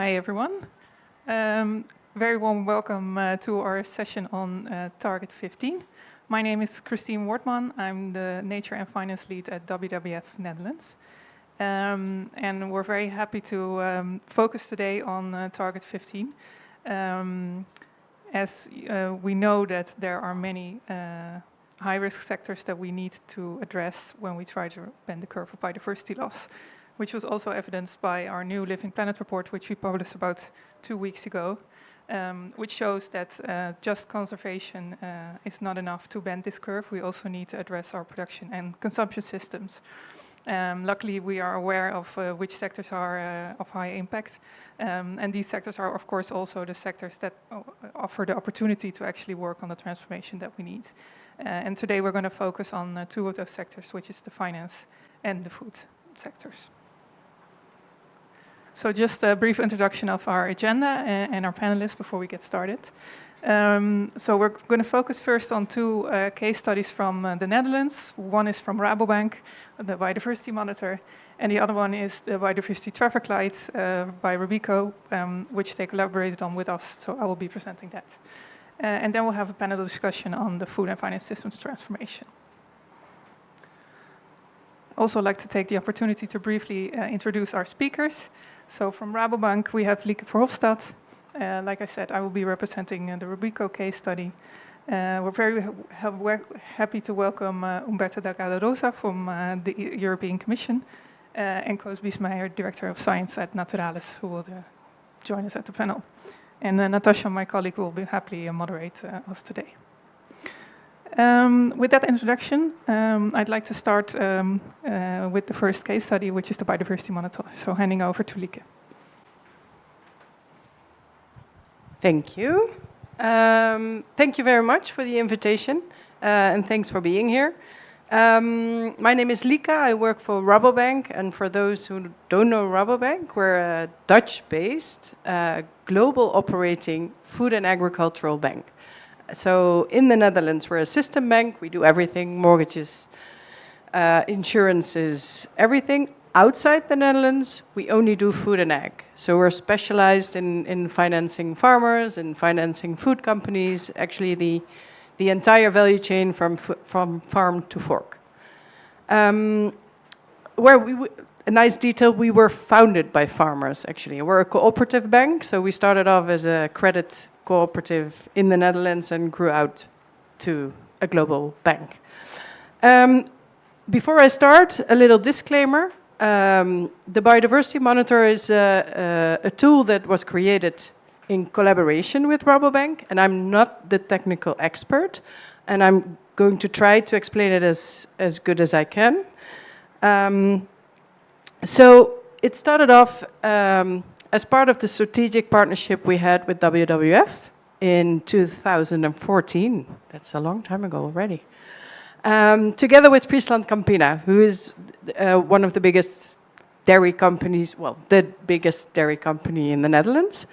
Hi, everyone. Very warm welcome to our session on Target 15. My name is Christine Wortman. I'm the Nature and Finance Lead at WWF Netherlands. And we're very happy to focus today on Target 15. As we know that there are many high-risk sectors that we need to address when we try to bend the curve of biodiversity loss, which was also evidenced by our new Living Planet report, which we published about 2 weeks ago, which shows that just conservation is not enough to bend this curve. We also need to address our production and consumption systems. Luckily, we are aware of which sectors are of high impact, and these sectors are, of course, also the sectors that offer the opportunity to actually work on the transformation that we need. And today we're going to focus on 2 of those sectors, which is the finance and the food sectors. So just a brief introduction of our agenda and our panelists before we get started. So we're going to focus first on 2 case studies from the Netherlands. One is from Rabobank, the biodiversity monitor, and the other one is the biodiversity traffic light by Robeco, which they collaborated on with us, so I will be presenting that. And then we'll have a panel discussion on the food and finance systems transformation. Also like to take the opportunity to briefly introduce our speakers. So from Rabobank, we have Lieke Verhofstadt. Like I said, I will be representing the Robeco case study. We're very happy to welcome Umberto Delgado Rosa from the European Commission and Koos Biesmeijer, Director of Science at Naturalis, who will join us at the panel. And Natasha, my colleague, will be happily moderate us today. With that introduction, I'd like to start with the first case study, which is the biodiversity monitor. So handing over to Lieke. Thank you. Thank you very much for the invitation, and thanks for being here. My name is Lieke. I work for Rabobank, and for those who don't know Rabobank, we're a Dutch-based, global operating food and agricultural bank. So in the Netherlands, we're a system bank. We do everything, mortgages, insurances, everything. Outside the Netherlands, we only do food and ag. So we're specialized in financing farmers and financing food companies, actually the entire value chain from farm to fork. A nice detail, we were founded by farmers, actually. We're a cooperative bank, so we started off as a credit cooperative in the Netherlands and grew out to a global bank. Before I start, a little disclaimer. The Biodiversity Monitor is a tool that was created in collaboration with Rabobank, and I'm not the technical expert, and I'm going to try to explain it as good as I can. So it started off as part of the strategic partnership we had with WWF in 2014. That's a long time ago already. Together with Friesland Campina, who is one of the biggest dairy companies, well, the biggest dairy company in the Netherlands.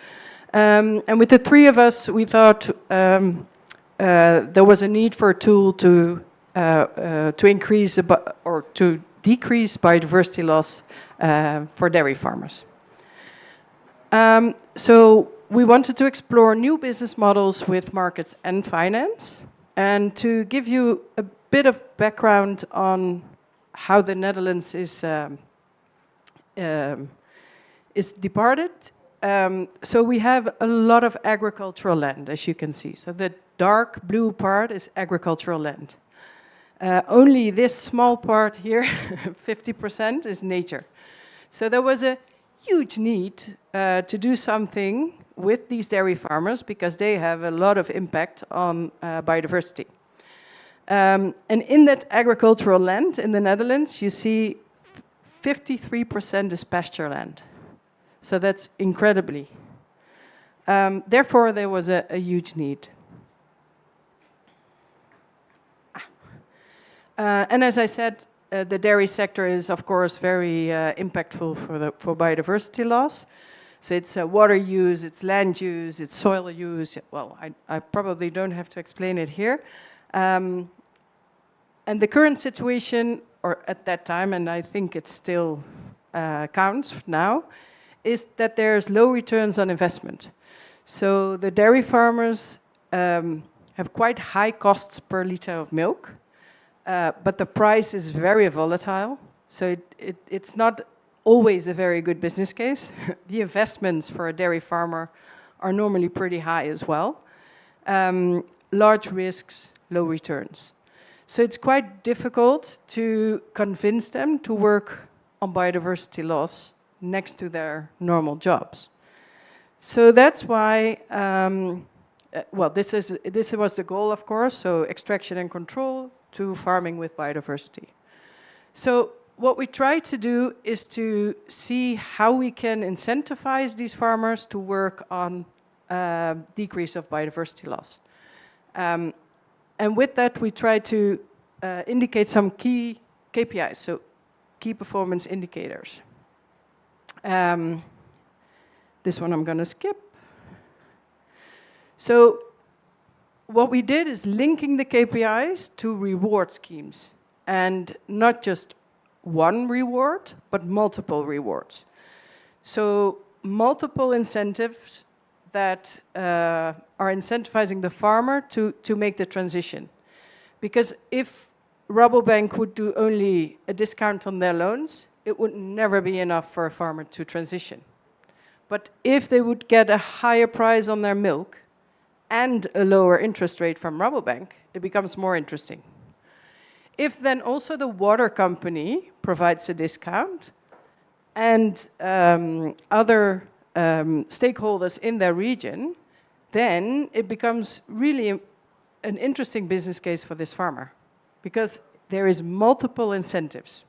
And with the 3 of us, we thought there was a need for a tool to increase or to decrease biodiversity loss for dairy farmers. So we wanted to explore new business models with markets and finance. And to give you a bit of background on how the Netherlands is departed. So we have a lot of agricultural land, as you can see. So the dark blue part is agricultural land. Only this small part here, 50%, is nature. So there was a huge need to do something with these dairy farmers because they have a lot of impact on biodiversity. And in that agricultural land in the Netherlands, you see 53% is pasture land. So that's incredibly. Therefore, there was a huge need. And as I said, the dairy sector is, of course, very impactful for biodiversity loss. So it's water use, it's land use, it's soil use. Well, I probably don't have to explain it here. And the current situation, or at that time, and I think it still counts now, is that there's low returns on investment. So the dairy farmers have quite high costs per liter of milk, but the price is very volatile. So it's not always a very good business case. The investments for a dairy farmer are normally pretty high as well. Large risks, low returns. So it's quite difficult to convince them to work on biodiversity loss next to their normal jobs. So that's why, well, this was the goal, of course, so extraction and control to farming with biodiversity. So what we try to do is to see how we can incentivize these farmers to work on decrease of biodiversity loss. And with that, we try to indicate some key KPIs, so key performance indicators. This one I'm going to skip. So what we did is linking the KPIs to reward schemes, and not just one reward, but multiple rewards. So multiple incentives that are incentivizing the farmer to make the transition. Because if Rabobank would do only a discount on their loans, it would never be enough for a farmer to transition. But if they would get a higher price on their milk and a lower interest rate from Rabobank, it becomes more interesting. If then also the water company provides a discount and other stakeholders in their region, then it becomes really an interesting business case for this farmer, because there is multiple incentives.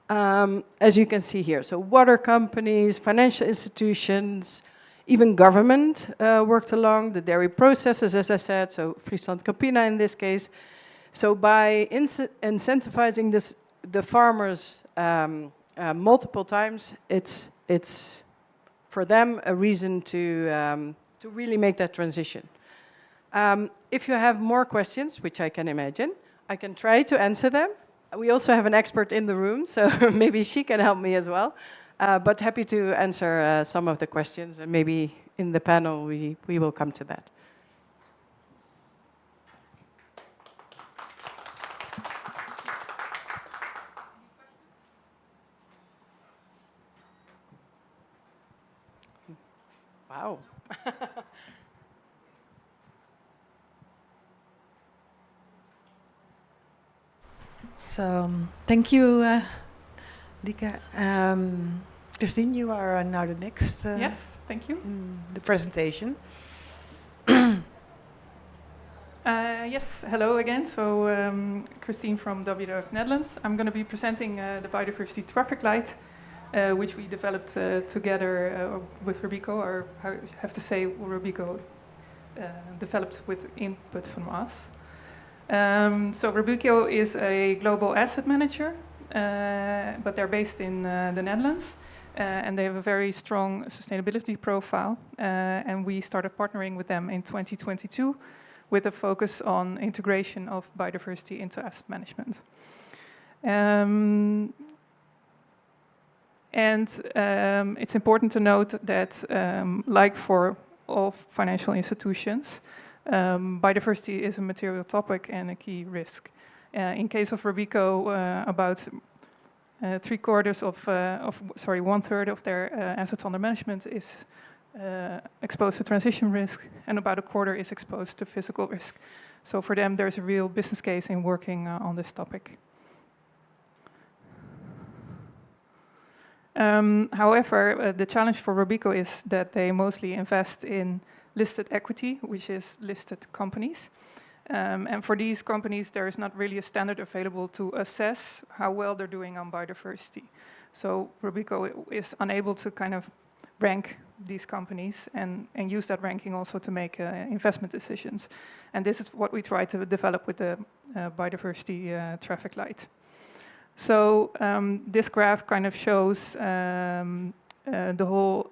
As you can see here, so water companies, financial institutions, even government worked along, the dairy processors, as I said, so Friesland Campina in this case. So by incentivizing the farmers multiple times, it's for them a reason to really make that transition. If you have more questions, which I can imagine, I can try to answer them. We also have an expert in the room, so maybe she can help me as well. But happy to answer some of the questions, and maybe in the panel we will come to that. Wow. So, thank you, Lieke. Christine, you are now the next Yes, thank you. in the presentation. Yes, hello again. So, Christine from WWF Netherlands. I'm going to be presenting the biodiversity traffic light, which we developed together with Robeco, or I have to say Robeco developed with input from us. So Robeco is a global asset manager, but they're based in the Netherlands, and they have a very strong sustainability profile. And we started partnering with them in 2022 with a focus on integration of biodiversity into asset management. It's important to note that, like for all financial institutions, biodiversity is a material topic and a key risk. In case of Robeco, about 1/3 of their assets under management is exposed to transition risk, and about 1/4 is exposed to physical risk. So for them, there's a real business case in working on this topic. However, the challenge for Robeco is that they mostly invest in listed equity, which is listed companies. And for these companies, there is not really a standard available to assess how well they're doing on biodiversity. So Robeco is unable to kind of rank these companies and use that ranking also to make investment decisions. And this is what we try to develop with the biodiversity traffic light. So this graph kind of shows the whole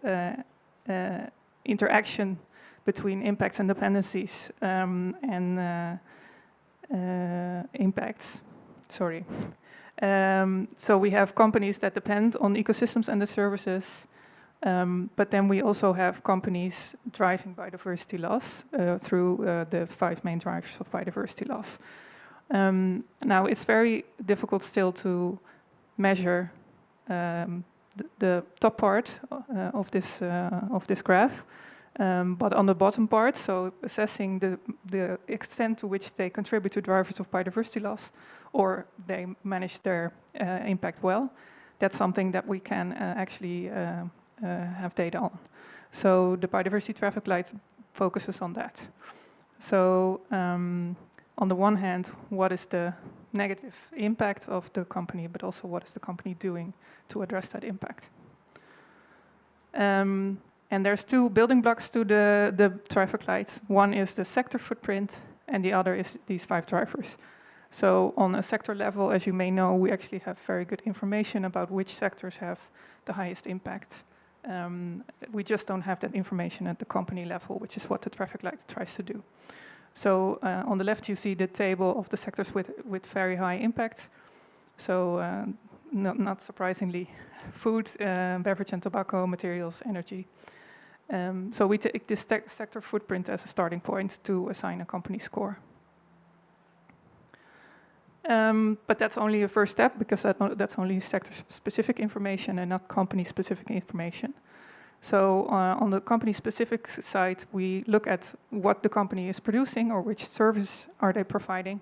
interaction between impacts and dependencies and impacts. Sorry. So we have companies that depend on ecosystems and the services, but then we also have companies driving biodiversity loss through the 5 main drivers of biodiversity loss. Now, it's very difficult still to measure the top part of this graph, but on the bottom part, so assessing the extent to which they contribute to drivers of biodiversity loss, or they manage their impact well, that's something that we can actually have data on. So the biodiversity traffic light focuses on that. So on the one hand, what is the negative impact of the company, but also what is the company doing to address that impact? And there's 2 building blocks to the traffic light. One is the sector footprint, and the other is these 5 drivers. So on a sector level, as you may know, we actually have very good information about which sectors have the highest impact. We just don't have that information at the company level, which is what the traffic light tries to do. So on the left, you see the table of the sectors with very high impact. So not surprisingly, food, beverage and tobacco, materials, energy. So we take this sector footprint as a starting point to assign a company score. But that's only a first step, because that's only sector-specific information and not company-specific information. So on the company-specific side, we look at what the company is producing, or which service are they providing,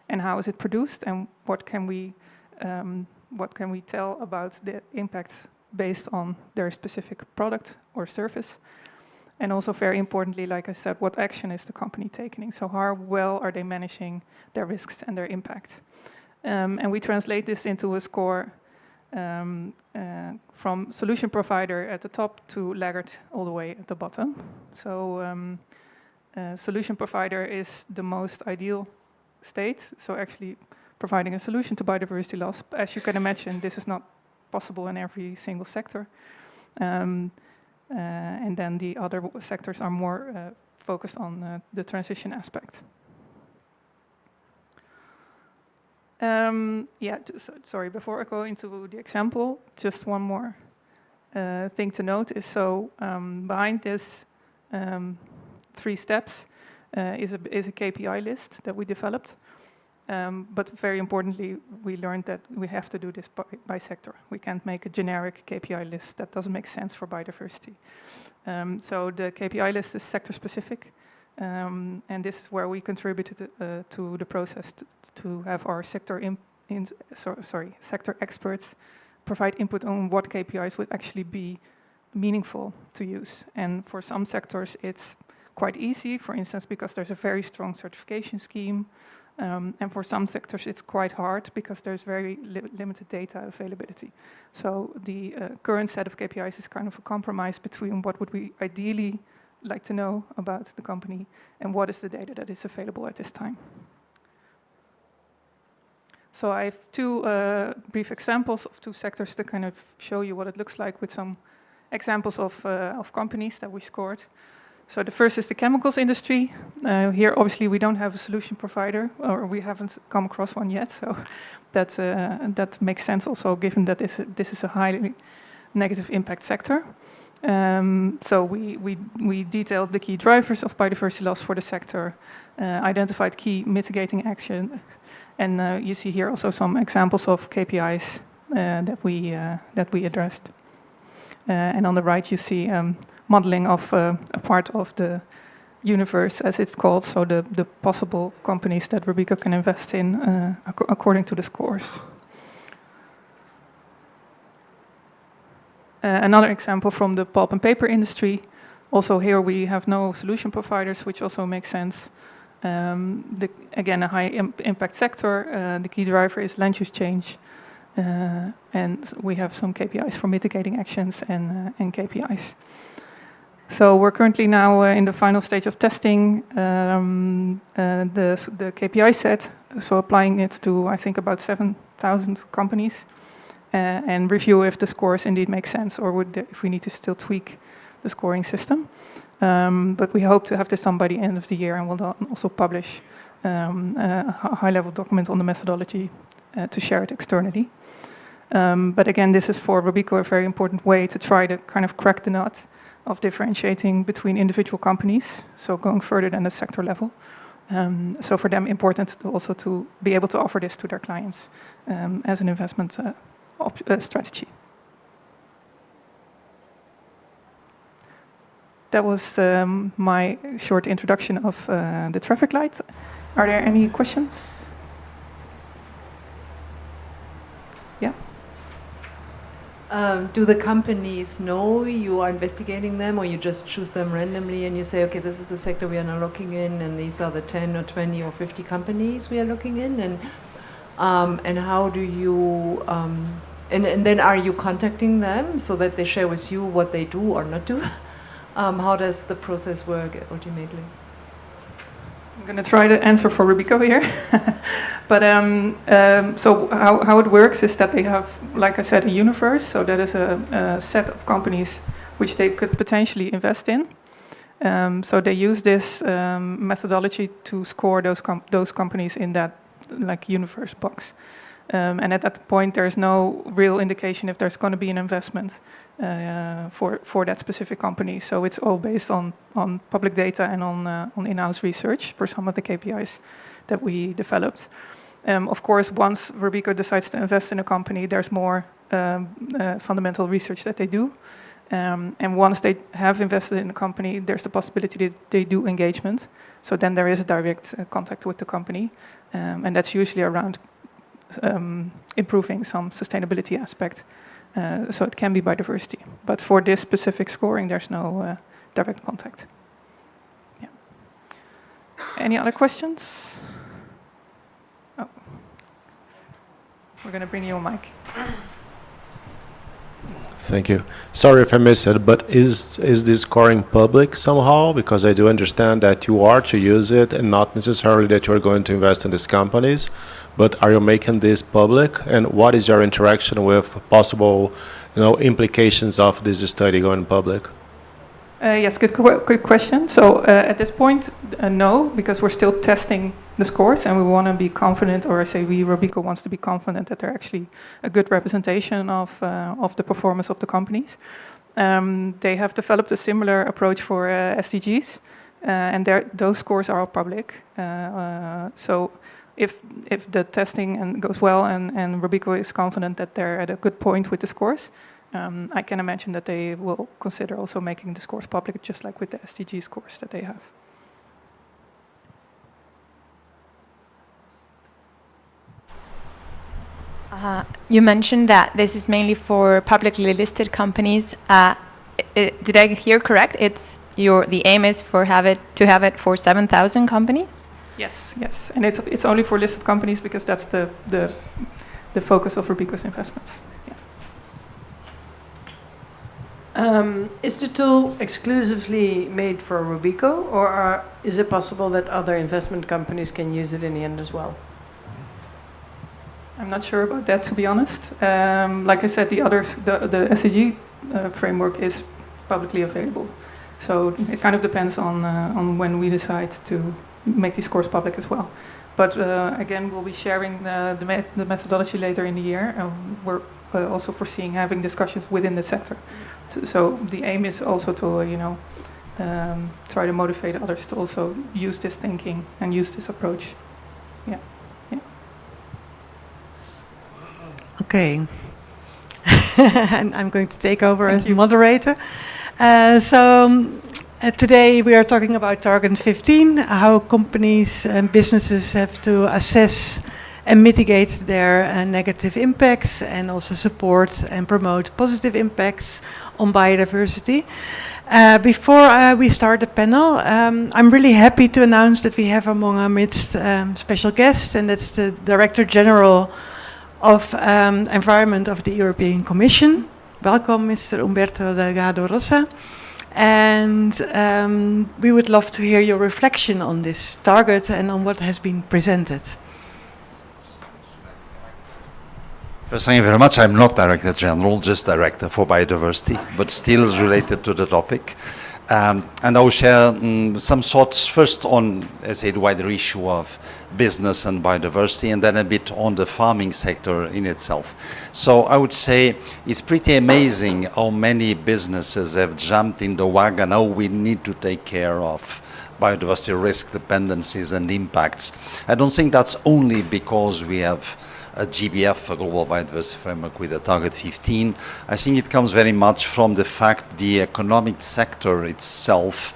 and how is it produced, and what can we tell about the impact based on their specific product or service. And also, very importantly, like I said, what action is the company taking? So how well are they managing their risks and their impact? And we translate this into a score from solution provider at the top to laggard all the way at the bottom. So solution provider is the most ideal state, so actually providing a solution to biodiversity loss. As you can imagine, this is not possible in every single sector. And then the other sectors are more focused on the transition aspect. Sorry, before I go into the example, just one more thing to note is, so behind this 3 steps is a KPI list that we developed. But very importantly, we learned that we have to do this by sector. We can't make a generic KPI list. That doesn't make sense for biodiversity. So the KPI list is sector specific. And this is where we contributed to the process to have our sector sector experts provide input on what KPIs would actually be meaningful to use. And for some sectors, it's quite easy, for instance, because there's a very strong certification scheme. And for some sectors, it's quite hard because there's very limited data availability. So the current set of KPIs is kind of a compromise between what would we ideally like to know about the company and what is the data that is available at this time. So I have 2 brief examples of 2 sectors to kind of show you what it looks like with some examples of companies that we scored. So the first is the chemicals industry. Here, obviously, we don't have a solution provider, or we haven't come across one yet. So that makes sense also, given that this is a highly negative impact sector. So we detailed the key drivers of biodiversity loss for the sector, identified key mitigating action, and you see here also some examples of KPIs that we addressed. And on the right, you see modeling of a part of the universe, as it's called, so the possible companies that Robeco can invest in according to the scores. Another example from the pulp and paper industry. Also here we have no solution providers, which also makes sense. Again, a high impact sector. The key driver is land use change. And we have some KPIs for mitigating actions and KPIs. So we're currently now in the final stage of testing the KPI set, so applying it to, I think, about 7,000 companies, and review if the scores indeed make sense, or if we need to still tweak the scoring system. But we hope to have this done by the end of the year, and we'll also publish high-level document on the methodology to share it externally. But again, this is for Robeco a very important way to try to kind of crack the nut of differentiating between individual companies, so going further than the sector level. So for them, important to also to be able to offer this to their clients as an investment strategy. That was my short introduction of the traffic light. Are there any questions? Yeah. Do the companies know you are investigating them, or you just choose them randomly and you say, okay, this is the sector we are now looking in, and these are the 10 or 20 or 50 companies we are looking in, and how do you, and then are you contacting them so that they share with you what they do or not do? How does the process work ultimately? I'm going to try to answer for Robeco here. But so how it works is that they have, like I said, a universe. So that is a set of companies which they could potentially invest in. So they use this methodology to score those companies in that like universe box. And at that point, there's no real indication if there's going to be an investment for that specific company. So it's all based on public data and on in-house research for some of the KPIs that we developed. Of course, once Robeco decides to invest in a company, there's more fundamental research that they do. And once they have invested in a company, there's the possibility that they do engagement. So then there is a direct contact with the company. And that's usually around improving some sustainability aspect. So it can be biodiversity. But for this specific scoring, there's no direct contact. Yeah. Any other questions? Oh. We're going to bring you a mic. Thank you. Sorry if I missed it, but is this scoring public somehow? Because I do understand that you are to use it and not necessarily that you are going to invest in these companies, but are you making this public? And what is your interaction with possible, implications of this study going public? Yes, good question. So at this point, no, because we're still testing the scores and we want to be confident, or I say Robeco wants to be confident that they're actually a good representation of the performance of the companies. They have developed a similar approach for SDGs, and those scores are all public. So if the testing goes well and Robeco is confident that they're at a good point with the scores, I can imagine that they will consider also making the scores public, just like with the SDG scores that they have. You mentioned that this is mainly for publicly listed companies. Did I hear correct? The aim is to have it for 7,000 companies? Yes, and it's only for listed companies because that's the focus of Robeco's investments. Is the tool exclusively made for Robeco, or is it possible that other investment companies can use it in the end as well? I'm not sure about that, to be honest. Like I said, the SCG framework is publicly available. So it kind of depends on when we decide to make these scores public as well. But again, we'll be sharing the methodology later in the year. We're also foreseeing having discussions within the sector. So the aim is also to, try to motivate others to also use this thinking and use this approach. Yeah. Okay. And I'm going to take over as moderator. Today we are talking about Target 15, how companies and businesses have to assess and mitigate their negative impacts and also support and promote positive impacts on biodiversity. Before we start the panel, I'm really happy to announce that we have among our midst special guest, and that's the Director General of Environment of the European Commission. Welcome, Mr. Umberto Delgado Rosa. And we would love to hear your reflection on this target and on what has been presented. First, thank you very much. I'm not Director General, just Director for Biodiversity, but still related to the topic. And I will share some thoughts first on, as I said, the wider issue of business and biodiversity, and then a bit on the farming sector in itself. So I would say it's pretty amazing how many businesses have jumped in the wagon. Now we need to take care of biodiversity risk dependencies and impacts. I don't think that's only because we have a GBF, a Global Biodiversity Framework, with a target 15. I think it comes very much from the fact the economic sector itself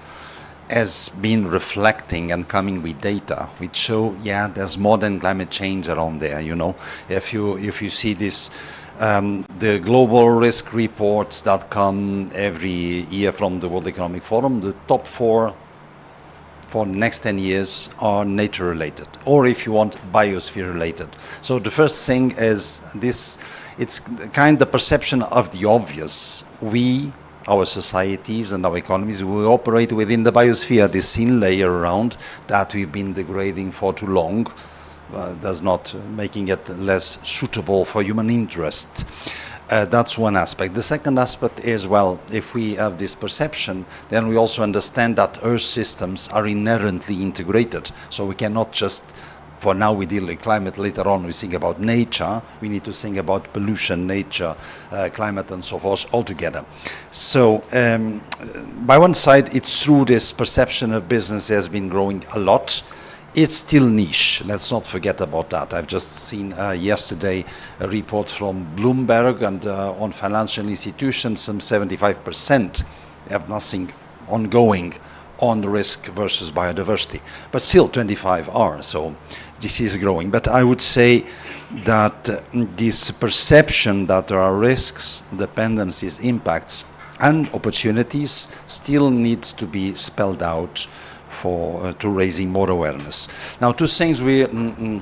has been reflecting and coming with data which show, yeah, there's more than climate change around there. You know, if you see this, the global risk reports that come every year from the World Economic Forum, the top 4 for the next 10 years are nature related, or if you want, biosphere related. So the first thing is this, it's kind of the perception of the obvious. We, our societies and our economies, we operate within the biosphere, this thin layer around that we've been degrading for too long, does not making it less suitable for human interest. That's one aspect. The second aspect is, well, if we have this perception, then we also understand that Earth systems are inherently integrated. So we cannot just, for now we deal with climate, later on we think about nature, we need to think about pollution, nature, climate and so forth altogether. So by one side, it's true this perception of business has been growing a lot. It's still niche, let's not forget about that. I've just seen yesterday a report from Bloomberg, and on financial institutions, some 75% have nothing ongoing on the risk versus biodiversity. But still 25 are, so this is growing. But I would say that this perception that there are risks, dependencies, impacts, and opportunities still needs to be spelled out to raising more awareness. Now, two things we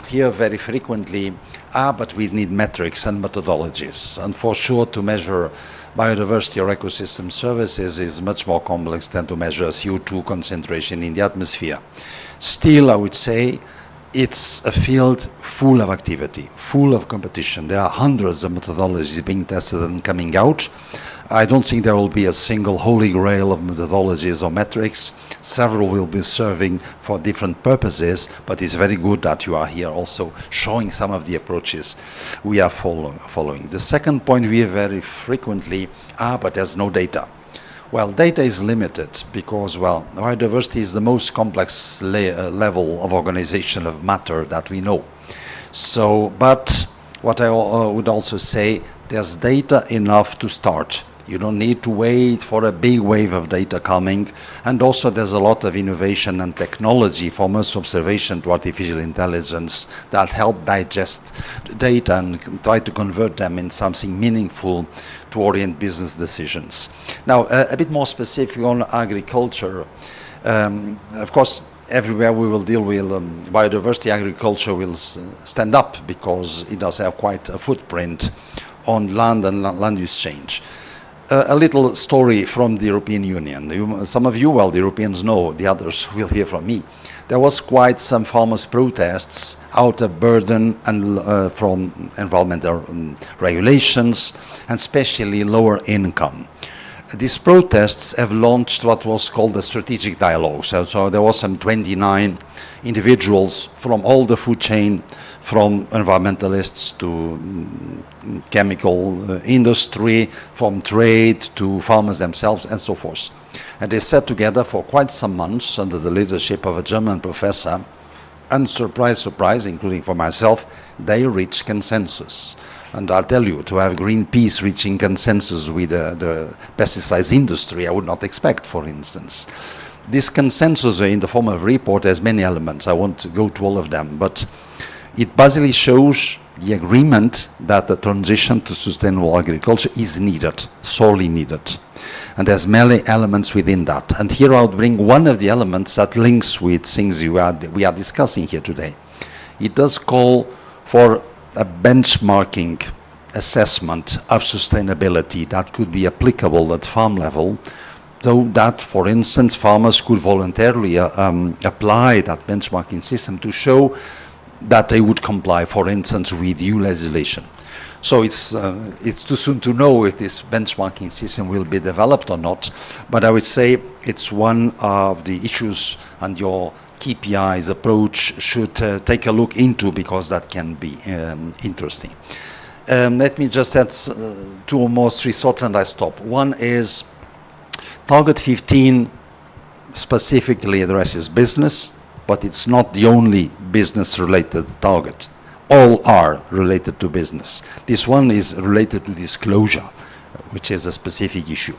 hear very frequently are, but we need metrics and methodologies. And for sure, to measure biodiversity or ecosystem services is much more complex than to measure CO2 concentration in the atmosphere. Still, I would say it's a field full of activity, full of competition. There are hundreds of methodologies being tested and coming out. I don't think there will be a single holy grail of methodologies or metrics. Several will be serving for different purposes, but it's very good that you are here also showing some of the approaches we are following. The second point we hear very frequently, but there's no data. Well, data is limited because, well, biodiversity is the most complex level of organization of matter that we know. So, but what I would also say, there's data enough to start. You don't need to wait for a big wave of data coming. And also there's a lot of innovation and technology from Earth observation to artificial intelligence that help digest the data and try to convert them in something meaningful to orient business decisions. Now, a bit more specific on agriculture. Of course, everywhere we will deal with biodiversity, agriculture will stand up because it does have quite a footprint on land and land use change. A little story from the European Union. Some of you, well, the Europeans know, the others will hear from me. There was quite some farmers' protests out of burden and from environmental regulations, and especially lower income. These protests have launched what was called a strategic dialogue. So there was some 29 individuals from all the food chain, from environmentalists to chemical industry, from trade to farmers themselves, and so forth. And they sat together for quite some months under the leadership of a German professor, and surprise, surprise, including for myself, they reached consensus. And I'll tell you, to have Greenpeace reaching consensus with the pesticides industry, I would not expect, for instance. This consensus in the form of a report has many elements. I won't go to all of them, but it basically shows the agreement that the transition to sustainable agriculture is needed, sorely needed. And there's many elements within that. And here I'll bring one of the elements that links with things we are discussing here today. It does call for a benchmarking assessment of sustainability that could be applicable at farm level, so that, for instance, farmers could voluntarily apply that benchmarking system to show that they would comply, for instance, with EU legislation. So it's too soon to know if this benchmarking system will be developed or not, but I would say it's one of the issues and your KPIs approach should take a look into, because that can be interesting. Let me just add two or more, three thoughts and I stop. One is Target 15 specifically addresses business, but it's not the only business-related target. All are related to business. This one is related to disclosure, which is a specific issue.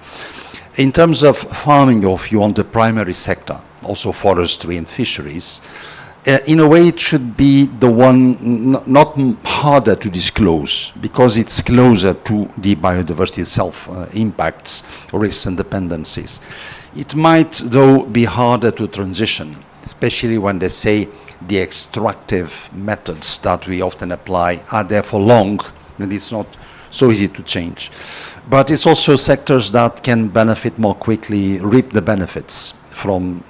In terms of farming, or if you want the primary sector, also forestry and fisheries, in a way it should be the one not harder to disclose, because it's closer to the biodiversity itself, impacts, risks and dependencies. It might, though, be harder to transition, especially when they say the extractive methods that we often apply are there for long, and it's not so easy to change. But it's also sectors that can benefit more quickly, reap the benefits from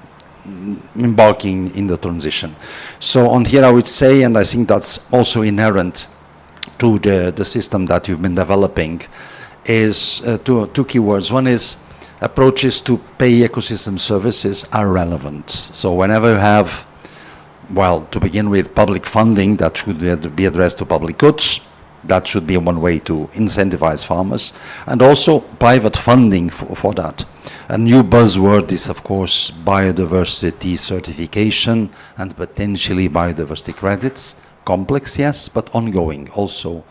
embarking in the transition. So on here I would say, and I think that's also inherent to the system that you've been developing, is two keywords. One is approaches to pay ecosystem services are relevant. So whenever you have, well, to begin with, public funding that should be addressed to public goods, that should be one way to incentivize farmers, and also private funding for that. A new buzzword is, of course, biodiversity certification and potentially biodiversity credits. Complex, yes, but ongoing, also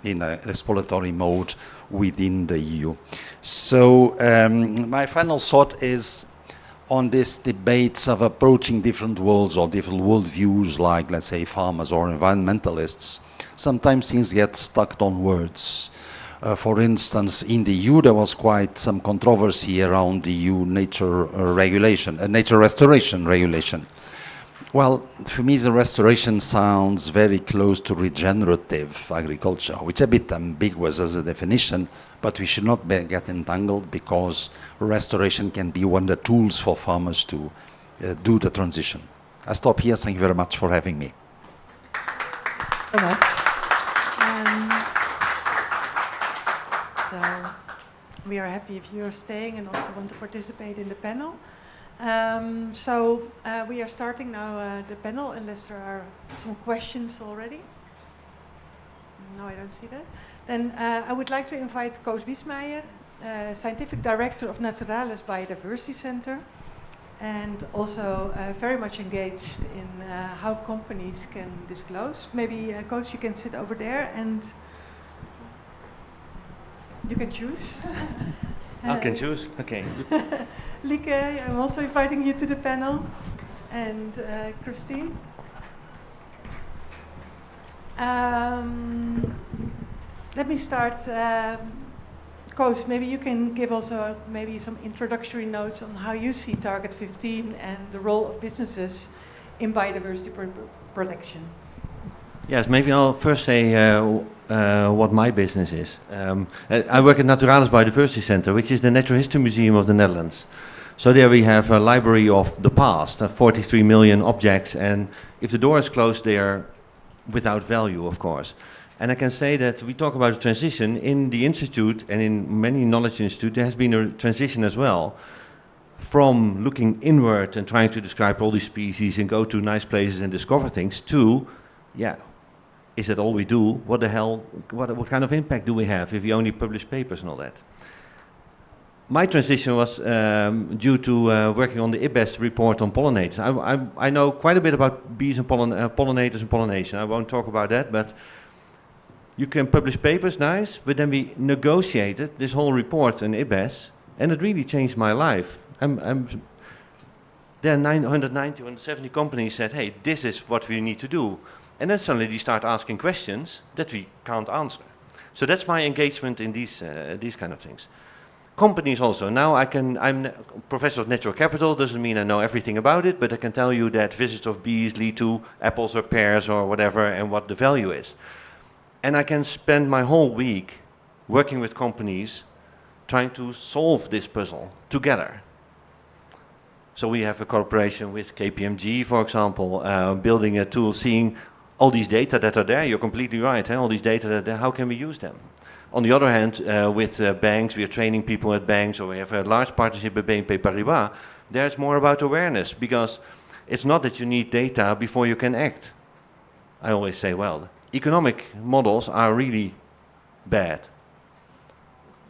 in an exploratory mode within the EU. So my final thought is on this debates of approaching different worlds or different worldviews, like, let's say, farmers or environmentalists. Sometimes things get stuck on words. For instance, in the EU, there was quite some controversy around the EU nature regulation, nature restoration regulation. Well, for me, the restoration sounds very close to regenerative agriculture, which is a bit ambiguous as a definition, but we should not get entangled, because restoration can be one of the tools for farmers to do the transition. I stop here. Thank you very much for having me. So much. So we are happy if you're staying and also want to participate in the panel. We are starting now the panel, unless there are some questions already. No, I don't see that. Then I would like to invite Koos Biesmeijer, Scientific Director of Naturalis Biodiversity Center, and also very much engaged in how companies can disclose. Maybe, Koos, you can sit over there and you can choose. I can choose, okay. Lieke, I'm also inviting you to the panel, and Christine. Let me start. Koos, maybe you can give also maybe some introductory notes on how you see Target 15 and the role of businesses in biodiversity protection. Yes, maybe I'll first say what my business is. I work at Naturalis Biodiversity Center, which is the Natural History Museum of the Netherlands. So there we have a library of the past, 43 million objects, and if the door is closed, they are without value, of course. And I can say that we talk about a transition in the institute, and in many knowledge institutes there has been a transition as well, from looking inward and trying to describe all these species and go to nice places and discover things, to, yeah, is that all we do? What the hell, what kind of impact do we have if we only publish papers and all that? My transition was due to working on the IBES report on pollinators. I know quite a bit about bees and pollinators and pollination. I won't talk about that, but you can publish papers, nice, but then we negotiated this whole report in IBES, and it really changed my life. There are 190, 170 companies said, hey, this is what we need to do. And then suddenly they start asking questions that we can't answer. So that's my engagement in these kind of things. Companies also. Now I'm professor of natural capital, doesn't mean I know everything about it, but I can tell you that visits of bees lead to apples or pears or whatever, and what the value is. And I can spend my whole week working with companies trying to solve this puzzle together. So we have a cooperation with KPMG, for example, building a tool, seeing all these data that are there, you're completely right, all these data that are there, how can we use them? On the other hand, with banks, we are training people at banks, or we have a large partnership with BNP Paribas. There's more about awareness, because it's not that you need data before you can act. I always say, well, economic models are really bad,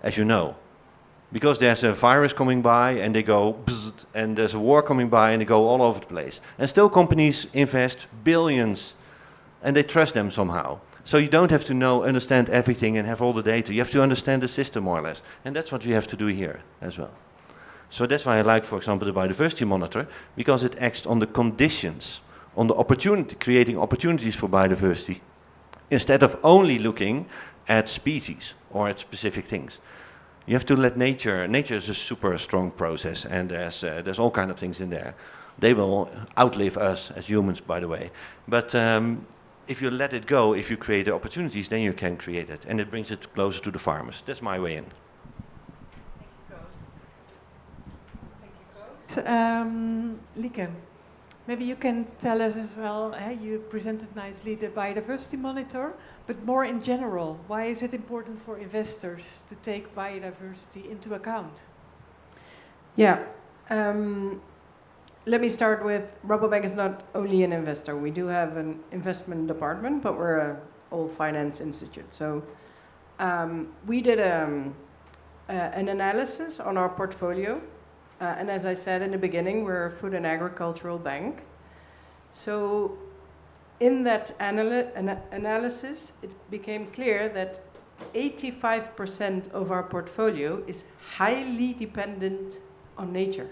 as you know, because there's a virus coming by and they go bzzzt, and there's a war coming by and they go all over the place. And still companies invest billions and they trust them somehow. So you don't have to understand everything and have all the data. You have to understand the system more or less. And that's what we have to do here as well. So that's why I like, for example, the biodiversity monitor, because it acts on the conditions, on the opportunity, creating opportunities for biodiversity, instead of only looking at species or at specific things. You have to let nature is a super strong process, and there's all kind of things in there. They will outlive us as humans, by the way. But if you let it go, if you create the opportunities, then you can create it, and it brings it closer to the farmers. That's my way in. Lieke, maybe you can tell us as well, you presented nicely the biodiversity monitor, but more in general, why is it important for investors to take biodiversity into account? Yeah, let me start with, Rabobank is not only an investor. We do have an investment department, but we're an all finance institute. So we did an analysis on our portfolio. And as I said in the beginning, we're a food and agricultural bank. So in that analysis, it became clear that 85% of our portfolio is highly dependent on nature,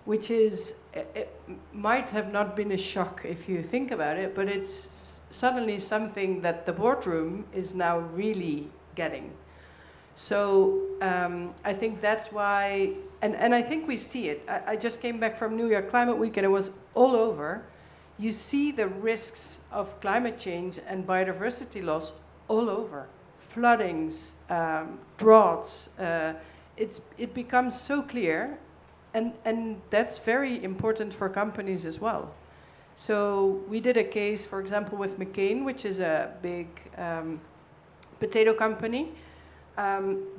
which is, it might have not been a shock if you think about it, but it's suddenly something that the boardroom is now really getting. So I think that's why, and I think we see it. I just came back from New York Climate Week and it was all over. You see the risks of climate change and biodiversity loss all over. Floodings, droughts, it becomes so clear, and that's very important for companies as well. So we did a case, for example, with McCain, which is a big potato company.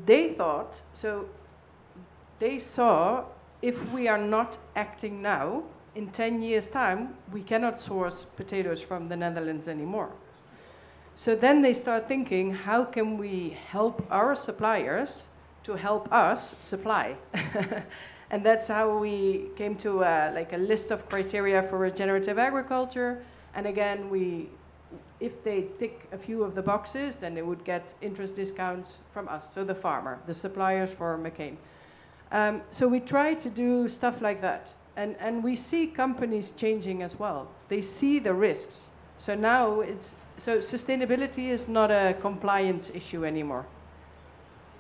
They saw if we are not acting now, in 10 years' time, we cannot source potatoes from the Netherlands anymore. So then they start thinking, how can we help our suppliers to help us supply? And that's how we came to like a list of criteria for regenerative agriculture. And again, if they tick a few of the boxes, then they would get interest discounts from us, so the farmer, the suppliers for McCain. So we try to do stuff like that. And we see companies changing as well. They see the risks. So now sustainability is not a compliance issue anymore.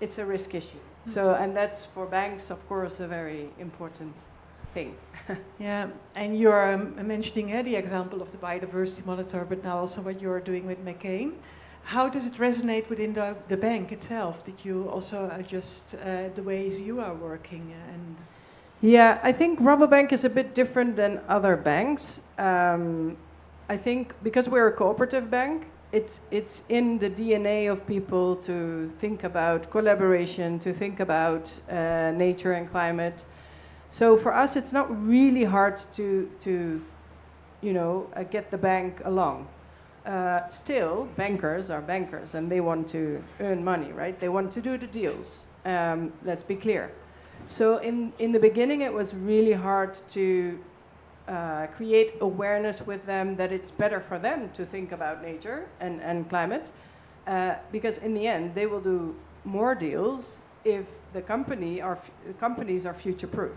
It's a risk issue. So, and that's for banks, of course, a very important thing. Yeah, and you're mentioning the example of the biodiversity monitor, but now also what you're doing with McCain. How does it resonate within the bank itself? Did you also adjust the ways you are working? Yeah, I think Rabobank is a bit different than other banks. I think because we're a cooperative bank, it's in the DNA of people to think about collaboration, to think about nature and climate. So for us, it's not really hard to get the bank along. Still, bankers are bankers, and they want to earn money, right? They want to do the deals. Let's be clear. So in the beginning, it was really hard to create awareness with them that it's better for them to think about nature and climate, because in the end, they will do more deals if the companies are future-proof.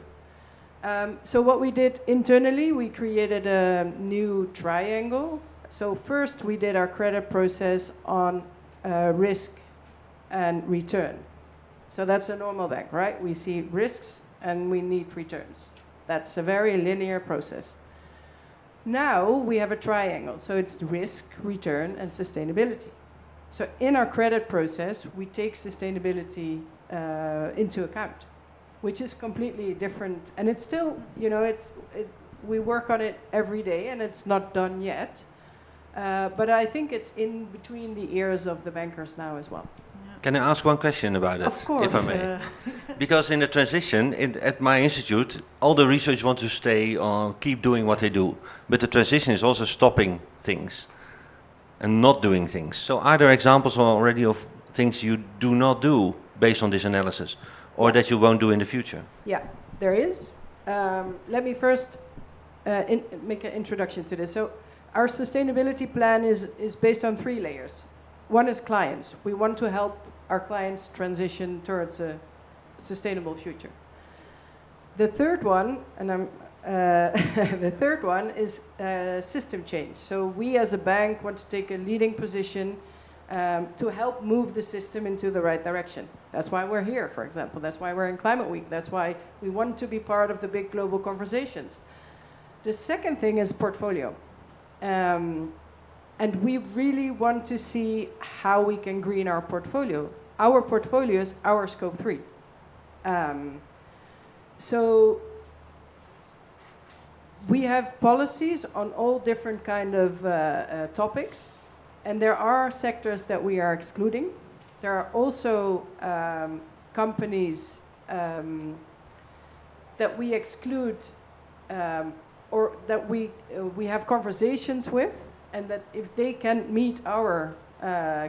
So what we did internally, we created a new triangle. So first, we did our credit process on risk and return. So that's a normal bank, right? We see risks and we need returns. That's a very linear process. Now we have a triangle. So it's risk, return, and sustainability. So in our credit process, we take sustainability into account, which is completely different. And it's still, we work on it every day and it's not done yet. But I think it's in between the ears of the bankers now as well. Can I ask one question about it, Of course. if I may? Because in the transition, at my institute, all the research want to stay or keep doing what they do. But the transition is also stopping things and not doing things. So are there examples already of things you do not do based on this analysis, or that you won't do in the future? Yeah, there is. Let me first make an introduction to this. So our sustainability plan is based on 3 layers. One is clients. We want to help our clients transition towards a sustainable future. The third one, the third one is system change. So we as a bank want to take a leading position to help move the system into the right direction. That's why we're here, for example. That's why we're in Climate Week. That's why we want to be part of the big global conversations. The second thing is portfolio. And we really want to see how we can green our portfolio. Our portfolio is our scope 3. So we have policies on all different kind of topics, and there are sectors that we are excluding. There are also companies that we exclude or that we have conversations with, and that if they can't meet our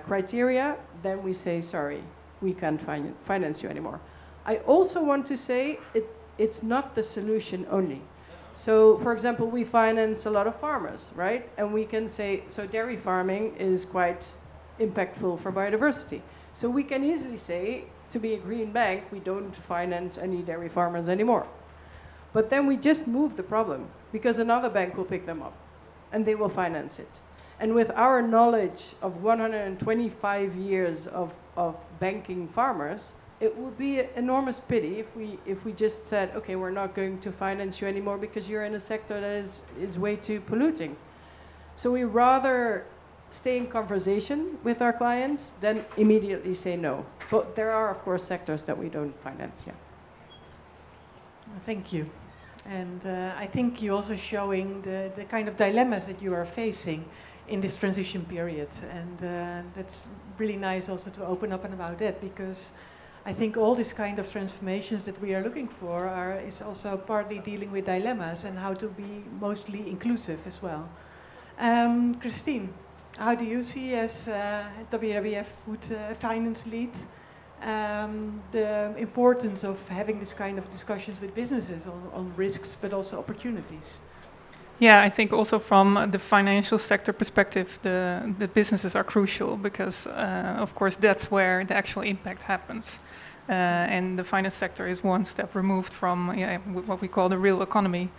criteria, then we say, sorry, we can't finance you anymore. I also want to say it's not the solution only. So, for example, we finance a lot of farmers, right? And we can say, so dairy farming is quite impactful for biodiversity. So we can easily say, to be a green bank, we don't finance any dairy farmers anymore. But then we just move the problem, because another bank will pick them up, and they will finance it. And with our knowledge of 125 years of banking farmers, it would be an enormous pity if we just said, okay, we're not going to finance you anymore because you're in a sector that is way too polluting. So we rather stay in conversation with our clients than immediately say no. But there are, of course, sectors that we don't finance, yeah. Thank you. And I think you're also showing the kind of dilemmas that you are facing in this transition period. And that's really nice also to open up about that, because I think all these kind of transformations that we are looking for is also partly dealing with dilemmas and how to be mostly inclusive as well. Christine, how do you see as WWF Food Finance Lead the importance of having this kind of discussions with businesses on risks but also opportunities? Yeah, I think also from the financial sector perspective, the businesses are crucial because, of course, that's where the actual impact happens. And the finance sector is one step removed from what we call the real economy.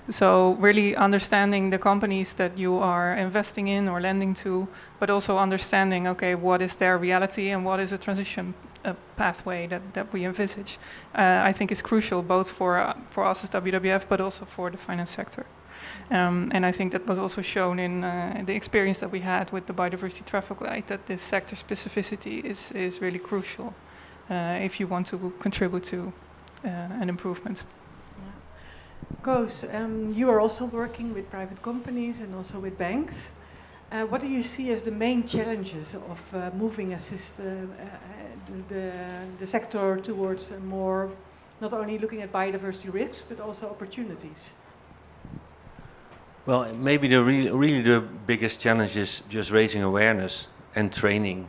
So really understanding the companies that you are investing in or lending to, but also understanding, okay, what is their reality and what is a transition pathway that we envisage, I think is crucial both for us as WWF, but also for the finance sector. And I think that was also shown in the experience that we had with the biodiversity traffic light, that this sector specificity is really crucial if you want to contribute to an improvement. Koos, you are also working with private companies and also with banks. What do you see as the main challenges of moving the sector towards a more, not only looking at biodiversity risks, but also opportunities? Well, maybe really the biggest challenge is just raising awareness and training.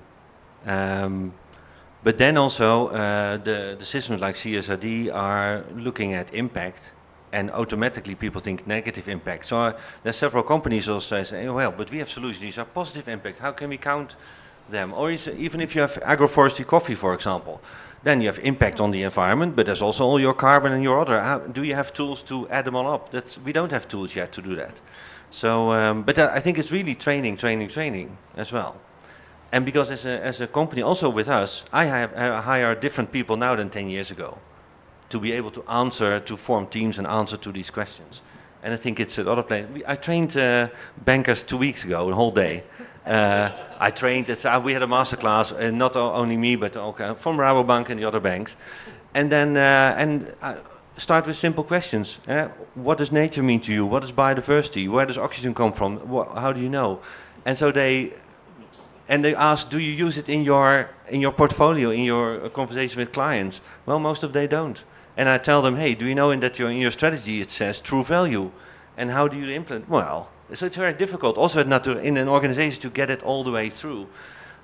But then also the systems like CSRD are looking at impact, and automatically people think negative impact. So there's several companies also say, well, but we have solutions, these are positive impact, how can we count them? Or even if you have agroforestry coffee, for example, then you have impact on the environment, but there's also all your carbon and your other. Do you have tools to add them all up? We don't have tools yet to do that. So, but I think it's really training as well. And because as a company, also with us, I hire different people now than 10 years ago to be able to answer, to form teams and answer to these questions. And I think it's a lot of play. I trained bankers 2 weeks ago, a whole day. I trained, we had a masterclass, not only me, but from Rabobank and the other banks. And then start with simple questions. What does nature mean to you? What is biodiversity? Where does oxygen come from? How do you know? And so they ask, do you use it in your portfolio, in your conversation with clients? Well, most of they don't. And I tell them, hey, do you know in your strategy it says true value? And how do you implement? Well, so it's very difficult also in an organization to get it all the way through.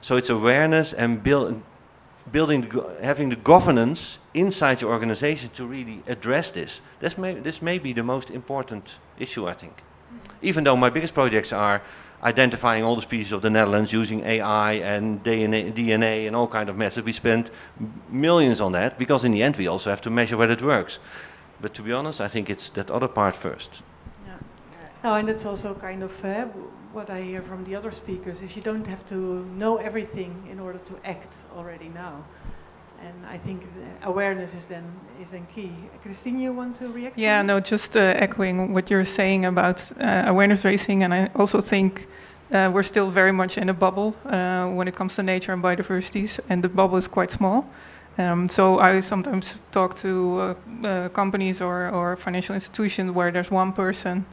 So it's awareness and having the governance inside your organization to really address this. This may be the most important issue, I think. Even though my biggest projects are identifying all the species of the Netherlands using AI and DNA and all kind of methods. We spend millions on that because in the end we also have to measure whether it works. But to be honest, I think it's that other part first. Yeah. No, and that's also kind of what I hear from the other speakers is you don't have to know everything in order to act already now. And I think awareness is then key. Christine, you want to react? Yeah, no, just echoing what you're saying about awareness raising, and I also think we're still very much in a bubble when it comes to nature and biodiversities, and the bubble is quite small. So I sometimes talk to companies or financial institutions where there's one person,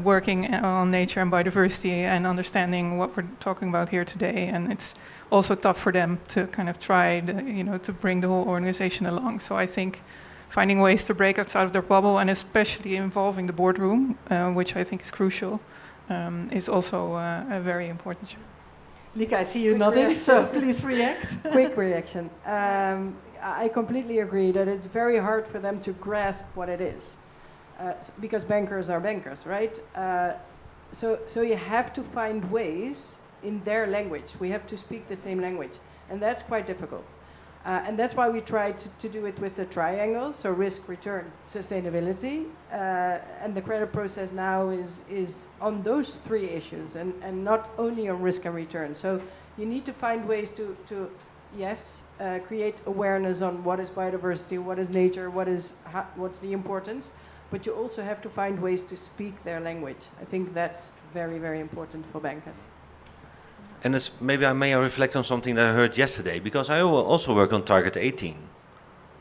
working on nature and biodiversity and understanding what we're talking about here today, and it's also tough for them to kind of try, to bring the whole organization along. So I think finding ways to break outside of their bubble and especially involving the boardroom, which I think is crucial, is also a very important. Lika, I see you nodding, so please react. Quick reaction. I completely agree that it's very hard for them to grasp what it is, because bankers are bankers, right? So you have to find ways in their language. We have to speak the same language, and that's quite difficult. And that's why we try to do it with the triangle, so risk, return, sustainability. And the credit process now is on those three issues, and not only on risk and return. So you need to find ways to create awareness on what is biodiversity, what is nature, what's the importance, but you also have to find ways to speak their language. I think that's very, very important for bankers. And maybe I may reflect on something that I heard yesterday, because I also work on Target 18,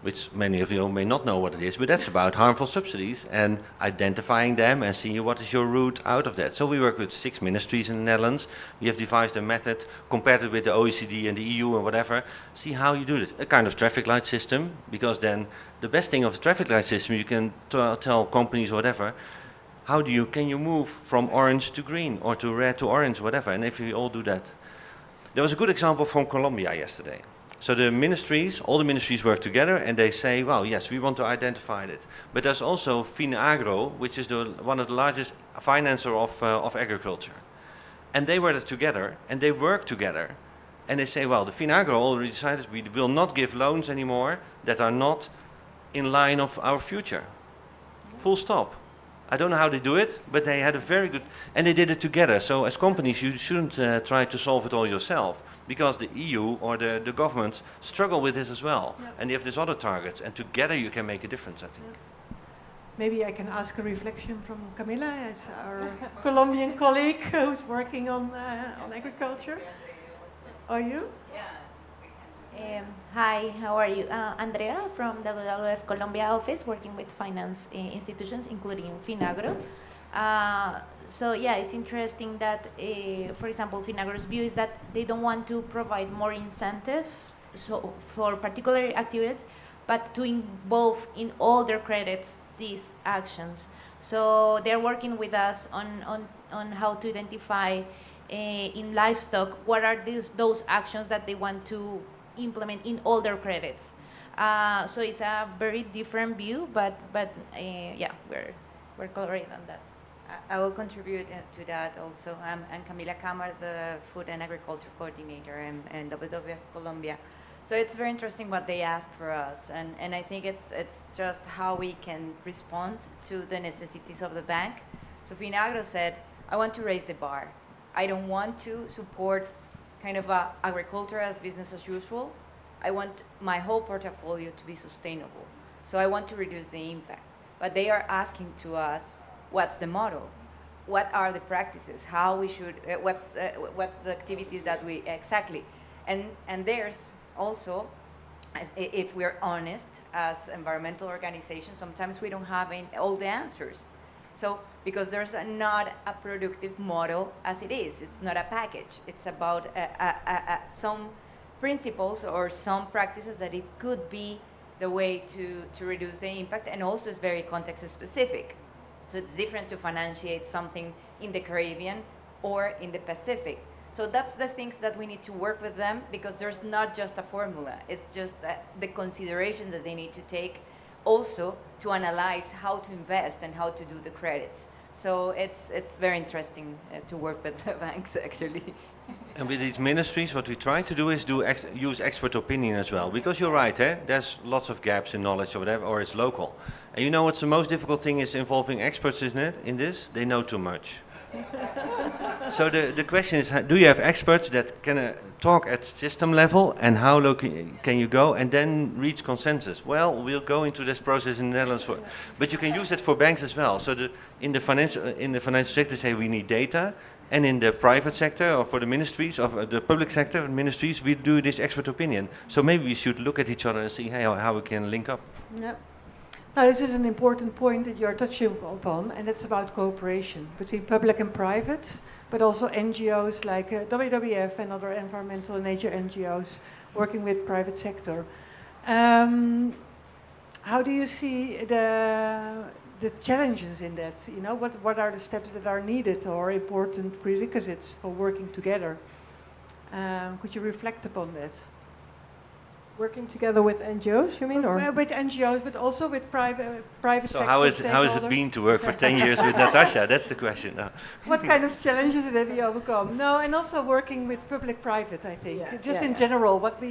which many of you may not know what it is, but that's about harmful subsidies and identifying them and seeing what is your route out of that. So we work with 6 ministries in the Netherlands. We have devised a method, compared it with the OECD and the EU and whatever, see how you do it. A kind of traffic light system, because then the best thing of the traffic light system, you can tell companies or whatever, can you move from orange to green or to red to orange, whatever, and if you all do that. There was a good example from Colombia yesterday. So all the ministries work together and they say, well, yes, we want to identify it. But there's also Finagro, which is one of the largest financer of agriculture. And they were together and they work together. And they say, well, the Finagro already decided we will not give loans anymore that are not in line of our future. Full stop. I don't know how they do it, but they had a very good, and they did it together. So as companies, you shouldn't try to solve it all yourself, because the EU or the governments struggle with this as well. Yeah. And they have these other targets, and together you can make a difference, I think. Yeah. Maybe I can ask a reflection from Camila, as our Colombian colleague who's working on agriculture. Are you? Hi, how are you? Andrea from the WWF Colombia office, working with finance institutions, including Finagro. So yeah, it's interesting that, for example, Finagro's view is that they don't want to provide more incentives for particular activities, but to involve in all their credits these actions. So they're working with us on how to identify in livestock what are those actions that they want to implement in all their credits. So it's a very different view, but yeah, we're collaborating on that. I will contribute to that also. I'm Camila Camar, the Food and Agriculture Coordinator in WWF Colombia. So it's very interesting what they ask for us, and I think it's just how we can respond to the necessities of the bank. So Finagro said, I want to raise the bar. I don't want to support kind of agriculture as business as usual. I want my whole portfolio to be sustainable. So I want to reduce the impact. But they are asking to us, what's the model? What are the practices? How we should, what's the activities that we, exactly. And there's also, if we're honest, as environmental organizations, sometimes we don't have all the answers. So, because there's not a productive model as it is. It's not a package. It's about some principles or some practices that it could be the way to reduce the impact, and also it's very context specific. So it's different to financiate something in the Caribbean or in the Pacific. So that's the things that we need to work with them, because there's not just a formula. It's just the considerations that they need to take also to analyze how to invest and how to do the credits. So it's very interesting to work with the banks, actually. And with these ministries, what we try to do is use expert opinion as well. Because you're right, there's lots of gaps in knowledge or whatever, or it's local. And you know what's the most difficult thing is involving experts, isn't it, in this? They know too much. So the question is, do you have experts that can talk at system level, and how low can you go and then reach consensus? Well, we'll go into this process in the Netherlands, but you can use it for banks as well. So in the financial sector, say we need data, and in the private sector or for the ministries of the public sector ministries, we do this expert opinion. So maybe we should look at each other and see how we can link up. Yeah. Now, this is an important point that you are touching upon, and it's about cooperation between public and private, but also NGOs like WWF and other environmental and nature NGOs working with private sector. How do you see the challenges in that? You know, what are the steps that are needed or important prerequisites for working together? Could you reflect upon that? Working together with NGOs, you mean? Or? With NGOs, but also with private sector. So how has it been to work for 10 years with Natasha? That's the question now. What kind of challenges have you overcome? No, and also working with public-private, I think. Just in general, what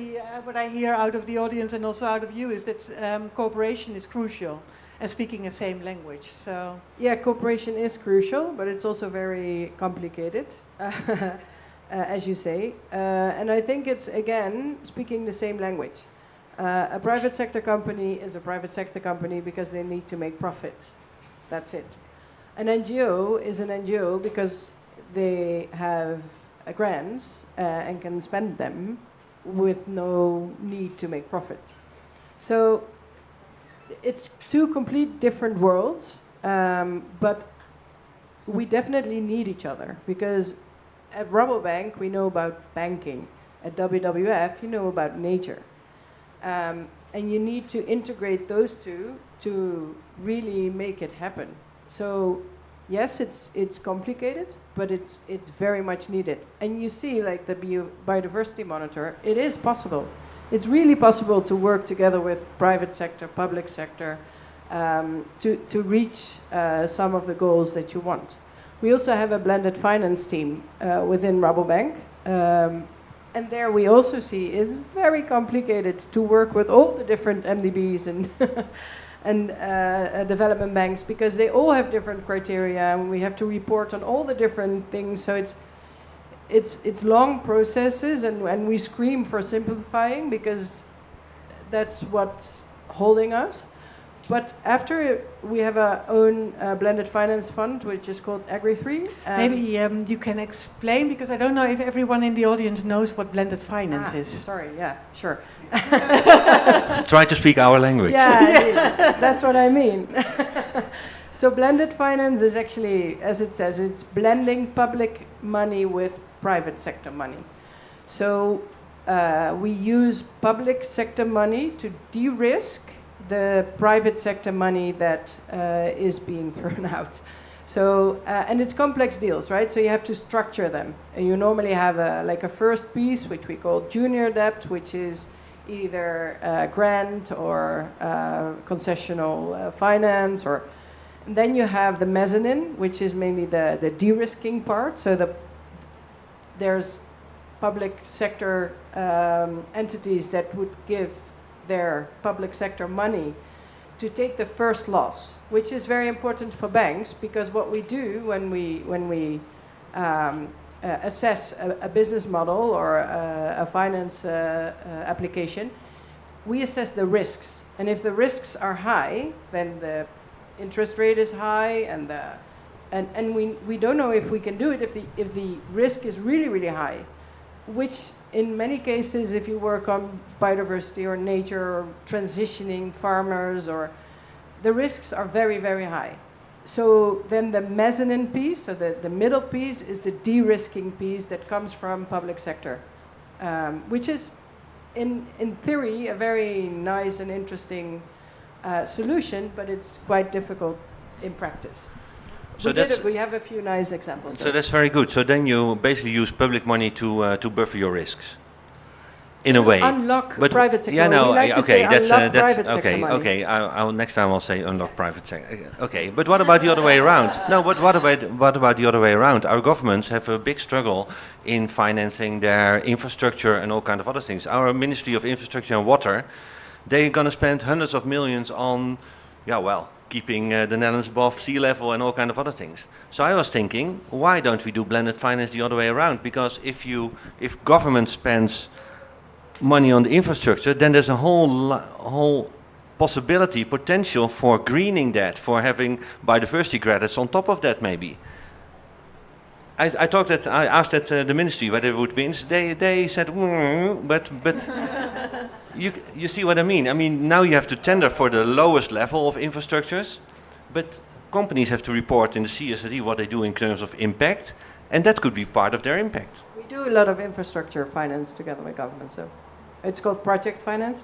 I hear out of the audience and also out of you is that cooperation is crucial, and speaking the same language. So yeah, cooperation is crucial, but it's also very complicated. As you say, and I think it's, again, speaking the same language. A private sector company is a private sector company because they need to make profit. That's it. An NGO is an NGO because they have grants and can spend them with no need to make profit. So it's two complete different worlds, but we definitely need each other, because at Rabobank, we know about banking. At WWF, you know about nature. And you need to integrate those two to really make it happen. So, yes, it's complicated, but it's very much needed. And you see, like the biodiversity monitor, it is possible. It's really possible to work together with private sector, public sector, to reach some of the goals that you want. We also have a blended finance team within Rabobank, and there we also see it's very complicated to work with all the different MDBs and development banks, because they all have different criteria, and we have to report on all the different things. So it's long processes, and we scream for simplifying because that's what's holding us. But after we have our own blended finance fund, which is called Agri3. Maybe you can explain, because I don't know if everyone in the audience knows what blended finance is. Sorry, yeah, sure. Try to speak our language. Yeah, that's what I mean. So blended finance is actually, as it says, it's blending public money with private sector money. So we use public sector money to de-risk the private sector money that is being thrown out. So, and it's complex deals, right? So you have to structure them. And you normally have a first piece, which we call junior debt, which is either grant or concessional finance, or and then you have the mezzanine, which is mainly the de-risking part. So there's public sector entities that would give their public sector money to take the first loss, which is very important for banks, because what we do when we assess a business model or a finance application, we assess the risks, and if the risks are high, then the interest rate is high, and we don't know if we can do it if the risk is really high, which in many cases, if you work on biodiversity or nature or transitioning farmers, or the risks are very high. so then the mezzanine piece, so the middle piece is the de-risking piece that comes from public sector, which is in theory a very nice and interesting solution, but it's quite difficult in practice. So We have a few nice examples. So that's very good. So then you basically use public money to buffer your risks, in a way. Unlock But private sector. yeah, no, We like to okay, say that's unlock that's private sector okay. money. Okay, I'll next time I'll say unlock private sector. Okay, but what about the other way around? No, but what about the other way around? Our governments have a big struggle in financing their infrastructure and all kind of other things. Our Ministry of Infrastructure and Water, they're going to spend hundreds of millions on, keeping the Netherlands above sea level and all kind of other things. So I was thinking, why don't we do blended finance the other way around? Because if government spends money on the infrastructure, then there's a whole potential for greening that, for having biodiversity credits on top of that maybe. I asked the ministry whether it would be interested. They said, but you see what I mean? I mean, now you have to tender for the lowest level of infrastructures, but companies have to report in the CSRD what they do in terms of impact, and that could be part of their impact. We do a lot of infrastructure finance together with government, so it's called project finance.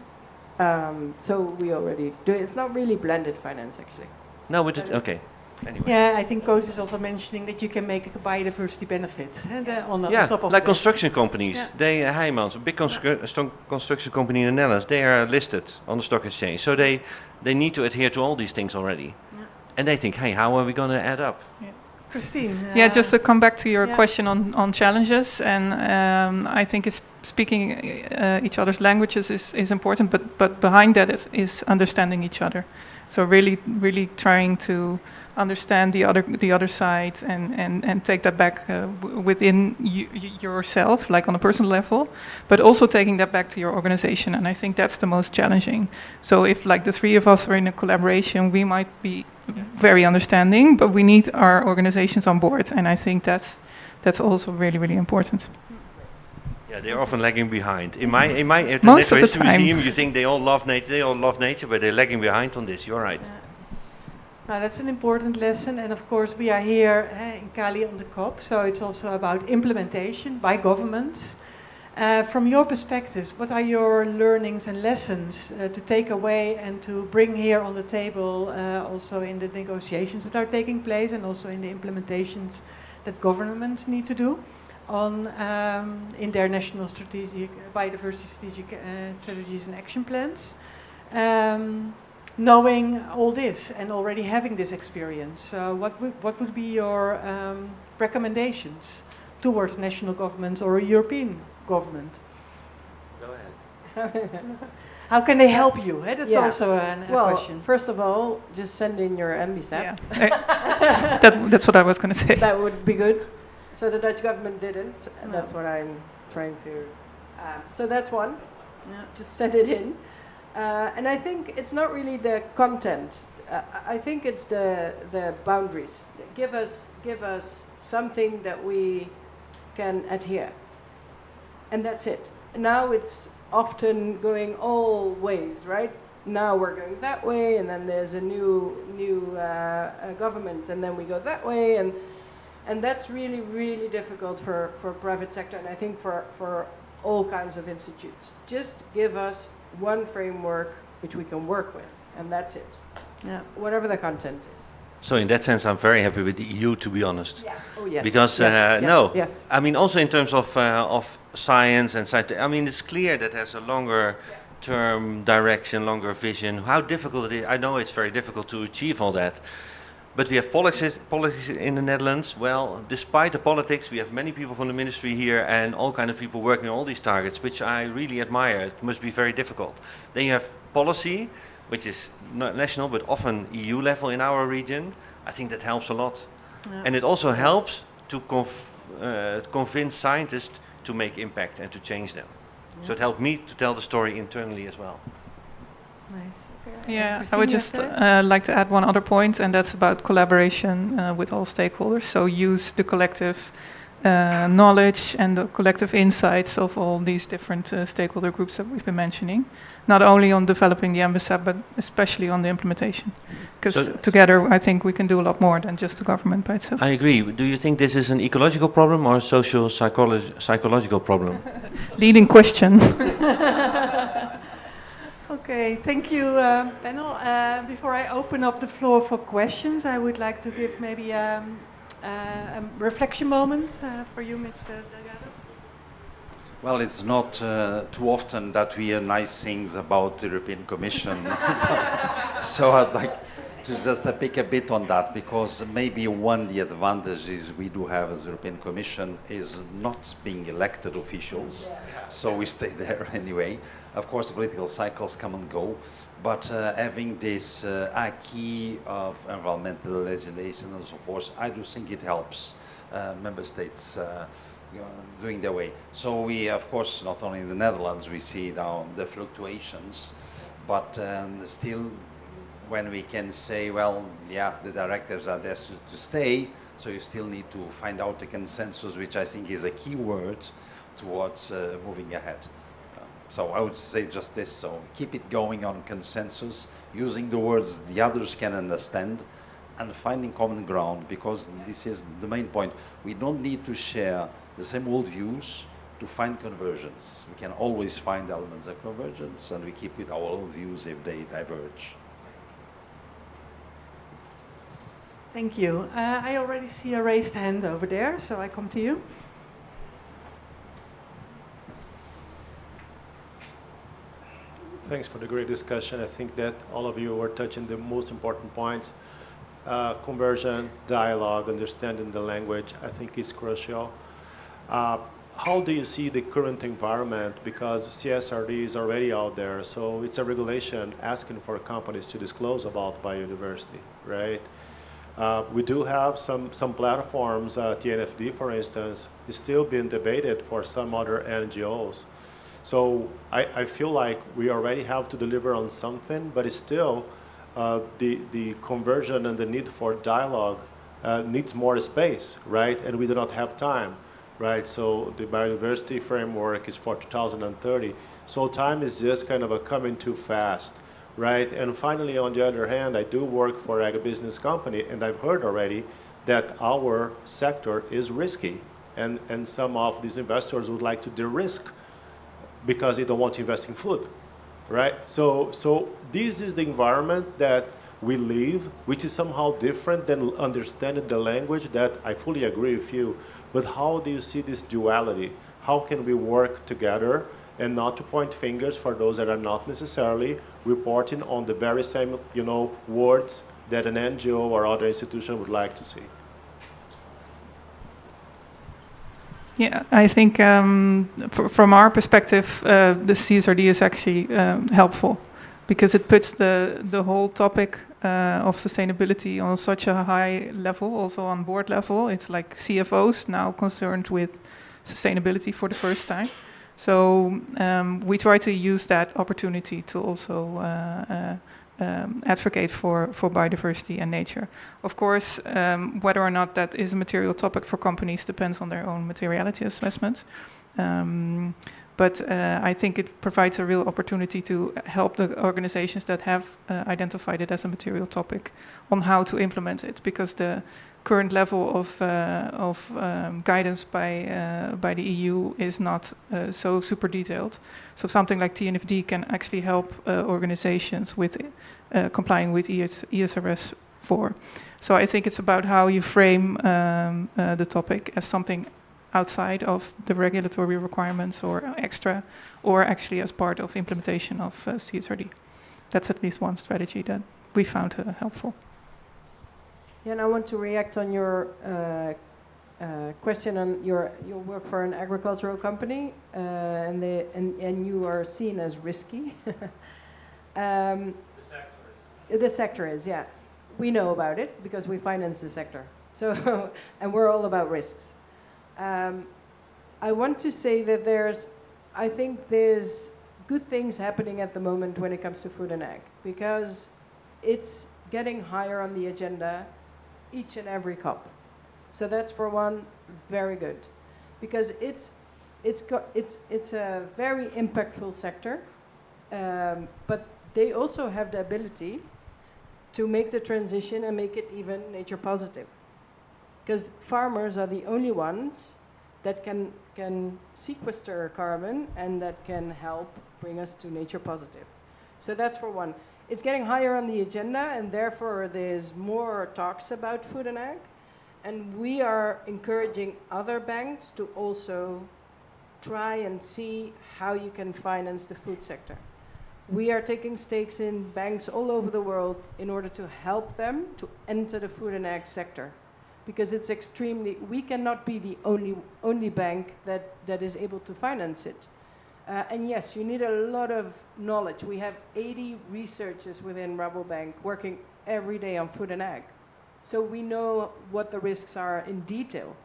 So we already do it. It's not really blended finance, actually. No, but okay. Anyway. Yeah, I think Koos is also mentioning that you can make a biodiversity benefits on top of like this. construction companies. They, Heijmans, a big construction company in the Netherlands, they are listed on the stock exchange. So they need to adhere to all these things already. Yeah. And they think, hey, how are we going to add up? Yeah. Christine. Yeah, just to come back to your question on challenges, and I think speaking each other's languages is important, but behind that is understanding each other. So really trying to understand the other side and take that back within yourself, like on a personal level, but also taking that back to your organization. And I think that's the most challenging. So if like the three of us are in a collaboration, we might be very understanding, but we need our organizations on board. And I think that's also really important. Yeah, they're often lagging behind. In my at the Most of the Natural History time. Museum, you think they all love nature, but they're lagging behind on this. You're right. Yeah. Now that's an important lesson, and of course we are here in Cali on the COP, so it's also about implementation by governments. From your perspectives, what are your learnings and lessons to take away and to bring here on the table, also in the negotiations that are taking place and also in the implementations that governments need to do on in their national strategic biodiversity strategies and action plans? Knowing all this and already having this experience, what would be your recommendations towards national governments or a European government? Go ahead. How can they help you? That's Yeah. also a question. First of all, just send in your MBSAP. Yeah. That's what I was going to say. That would be good. So the Dutch government didn't, and No. that's what I'm trying to. So that's one. Yeah. Just send it in. And I think it's not really the content. I think it's the boundaries. Give us something that we can adhere, and that's it. Now it's often going all ways, right? Now we're going that way, and then there's a new government, and then we go that way, and that's really difficult for private sector, and I think for all kinds of institutes. Just give us one framework which we can work with, and that's it. Yeah. Whatever the content is. So in that sense, I'm very happy with the EU, to be honest. Yeah. Oh yes. Because Yes. I mean, also in terms of science and science, I mean, it's clear that there's a longer term direction, longer vision. How difficult it is, I know it's very difficult to achieve all that. But we have politics in the Netherlands. Well, despite the politics, we have many people from the ministry here and all kind of people working on all these targets, which I really admire. It must be very difficult. Then you have policy, which is not national, but often EU level in our region. I think that helps a lot. Yeah. And it also helps to convince scientists to make impact and to change them. Yeah. So it helped me to tell the story internally as well. Nice. Okay. Yeah, I Christine, would you just said? like to add one other point, and that's about collaboration with all stakeholders. So use the collective knowledge and the collective insights of all these different stakeholder groups that we've been mentioning, not only on developing the MSAP, but especially on the implementation. Because together, I think we can do a lot more than just the government by itself. I agree. Do you think this is an ecological problem or a social psychological problem? Leading question. Okay, thank you, panel. Before I open up the floor for questions, I would like to give maybe a reflection moment for you, Mr. Delgado. Well, it's not too often that we hear nice things about the European Commission. So I'd like to just pick a bit on that, because maybe one of the advantages we do have as the European Commission is not being elected officials, so we stay there anyway. Of course, the political cycles come and go, but having this acquis of environmental legislation and so forth, I do think it helps member states doing their way. So we, of course, not only in the Netherlands, we see now the fluctuations, but still, when we can say, well, yeah, the directives are there to stay, so you still need to find out the consensus, which I think is a key word towards moving ahead. So I would say just this, so keep it going on consensus, using the words the others can understand, and finding common ground, because this is the main point. We don't need to share the same worldviews to find convergence. We can always find elements of convergence, and we keep with our old views if they diverge. Thank you. I already see a raised hand over there, so I come to you. Thanks for the great discussion. I think that all of you were touching the most important points. Conversion, dialogue, understanding the language, I think is crucial. How do you see the current environment? Because CSRD is already out there, so it's a regulation asking for companies to disclose about biodiversity, right? We do have some platforms, TNFD, for instance, is still being debated for some other NGOs. So I feel like we already have to deliver on something, but it's still the conversion and the need for dialogue needs more space, right? And we do not have time, right? So the biodiversity framework is for 2030. So time is just kind of coming too fast, right? And finally, on the other hand, I do work for an agribusiness company, and I've heard already that our sector is risky, and some of these investors would like to de-risk because they don't want to invest in food, right? So this is the environment that we live, which is somehow different than understanding the language that I fully agree with you. But how do you see this duality? How can we work together and not to point fingers for those that are not necessarily reporting on the very same, words that an NGO or other institution would like to see? Yeah, I think from our perspective, the CSRD is actually helpful because it puts the whole topic of sustainability on such a high level, also on board level. It's like CFOs now concerned with sustainability for the first time. So we try to use that opportunity to also advocate for biodiversity and nature. Of course, whether or not that is a material topic for companies depends on their own materiality assessment. But I think it provides a real opportunity to help the organizations that have identified it as a material topic on how to implement it, because the current level of guidance by the EU is not so super detailed. So something like TNFD can actually help organizations with complying with ESRS 4. So I think it's about how you frame the topic as something outside of the regulatory requirements or extra, or actually as part of implementation of CSRD. That's at least one strategy that we found helpful. Yeah, and I want to react on your question on your work for an agricultural company, and you are seen as risky. The sector is, yeah. We know about it because we finance the sector. So, and we're all about risks. I want to say that I think there's good things happening at the moment when it comes to food and ag, because it's getting higher on the agenda each and every COP. So that's for one, very good, because it's a very impactful sector, but they also have the ability to make the transition and make it even nature positive. Because farmers are the only ones that can sequester carbon and that can help bring us to nature positive. So that's for one. It's getting higher on the agenda, and therefore there's more talks about food and ag. And we are encouraging other banks to also try and see how you can finance the food sector. We are taking stakes in banks all over the world in order to help them to enter the food and ag sector. Because it's extremely, we cannot be the only bank that is able to finance it. And yes, you need a lot of knowledge. We have 80 researchers within Rabobank working every day on food and ag. So we know what the risks are in detail.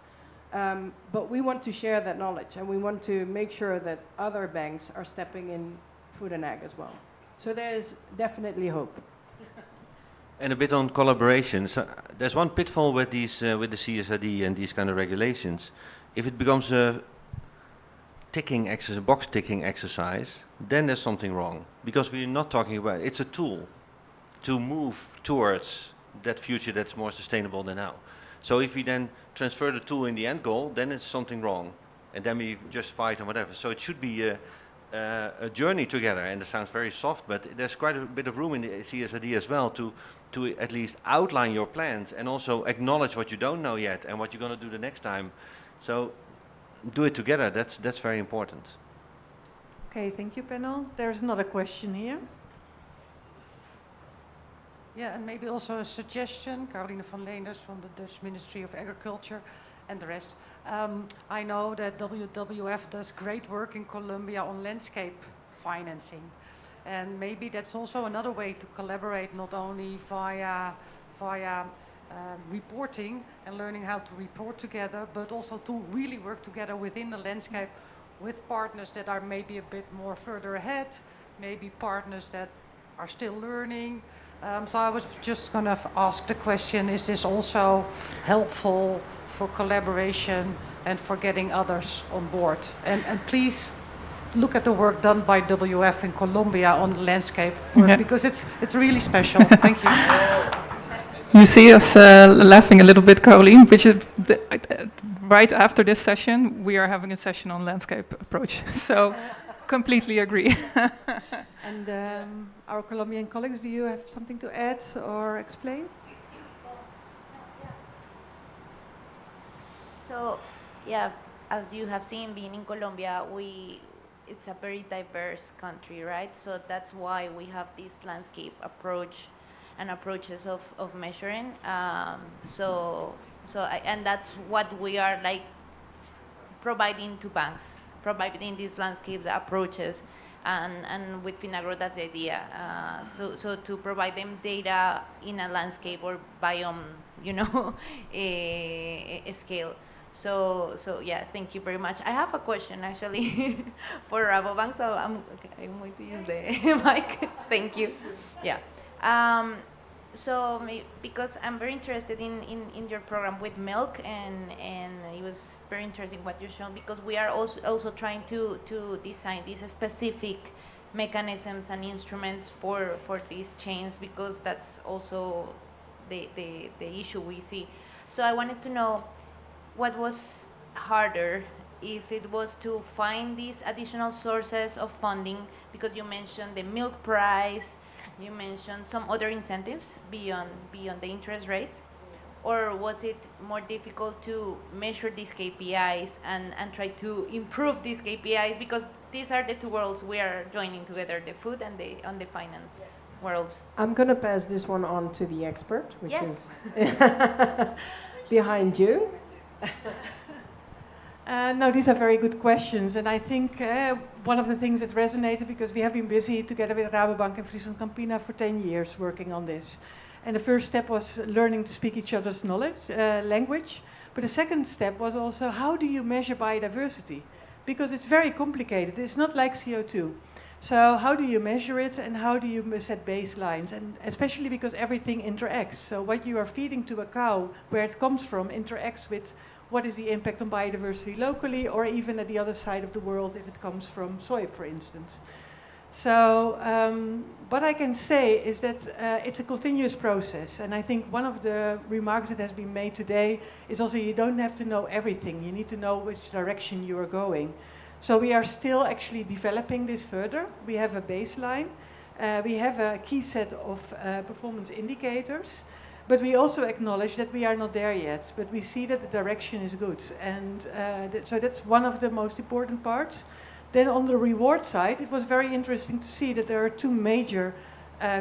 But we want to share that knowledge, and we want to make sure that other banks are stepping in food and ag as well. So there's definitely hope. And a bit on collaboration. So there's one pitfall with these, with the CSRD and these kind of regulations. If it becomes a ticking exercise, a box ticking exercise, then there's something wrong. Because we're not talking about, it's a tool to move towards that future that's more sustainable than now. So if we then transfer the tool in the end goal, then it's something wrong. And then we just fight and whatever. So it should be a journey together, and it sounds very soft, but there's quite a bit of room in the CSRD as well to at least outline your plans and also acknowledge what you don't know yet and what you're going to do the next time. So do it together. That's very important. Okay, thank you, panel. There's another question here. Yeah, and maybe also a suggestion, Caroline van Leenders from the Dutch Ministry of Agriculture and the rest. I know that WWF does great work in Colombia on landscape financing. And maybe that's also another way to collaborate, not only via reporting and learning how to report together, but also to really work together within the landscape with partners that are maybe a bit more further ahead, maybe partners that are still learning. So I was just going to ask the question, is this also helpful for collaboration and for getting others on board? And please look at the work done by WWF in Colombia on the landscape work, because it's really special. Thank you. You see us laughing a little bit, Caroline, which is right after this session, we are having a session on landscape approach. So completely agree. And our Colombian colleagues, do you have something to add or explain? So, yeah, as you have seen, being in Colombia, it's a very diverse country, right? So that's why we have this landscape approach and approaches of measuring. And that's what we are like providing to banks, providing these landscape approaches. And with Finagro, that's the idea. So to provide them data in a landscape or biome, a scale. So yeah, thank you very much. I have a question actually for Rabobank, so I'm going to use the mic. Thank you. Yeah. So because I'm very interested in your program with milk, and it was very interesting what you showed, because we are also trying to design these specific mechanisms and instruments for these chains, because that's also the issue we see. So I wanted to know what was harder, if it was to find these additional sources of funding, because you mentioned the milk price, you mentioned some other incentives beyond the interest rates, or was it more difficult to measure these KPIs and try to improve these KPIs, because these are the two worlds we are joining together, the food and the finance worlds. I'm going to pass this one on to the expert, which Yes. is behind you. No, these are very good questions, and I think one of the things that resonated, because we have been busy together with Rabobank and Friesland Campina for 10 years working on this. And the first step was learning to speak each other's language. But the second step was also, how do you measure biodiversity? Because it's very complicated. It's not like CO2. So how do you measure it and how do you set baselines? And especially because everything interacts. So what you are feeding to a cow, where it comes from, interacts with what is the impact on biodiversity locally or even at the other side of the world if it comes from soy, for instance. So what I can say is that it's a continuous process. And I think one of the remarks that has been made today is also you don't have to know everything. You need to know which direction you are going. So we are still actually developing this further. We have a baseline. We have a key set of performance indicators. But we also acknowledge that we are not there yet. But we see that the direction is good. And so that's one of the most important parts. Then on the reward side, it was very interesting to see that there are two major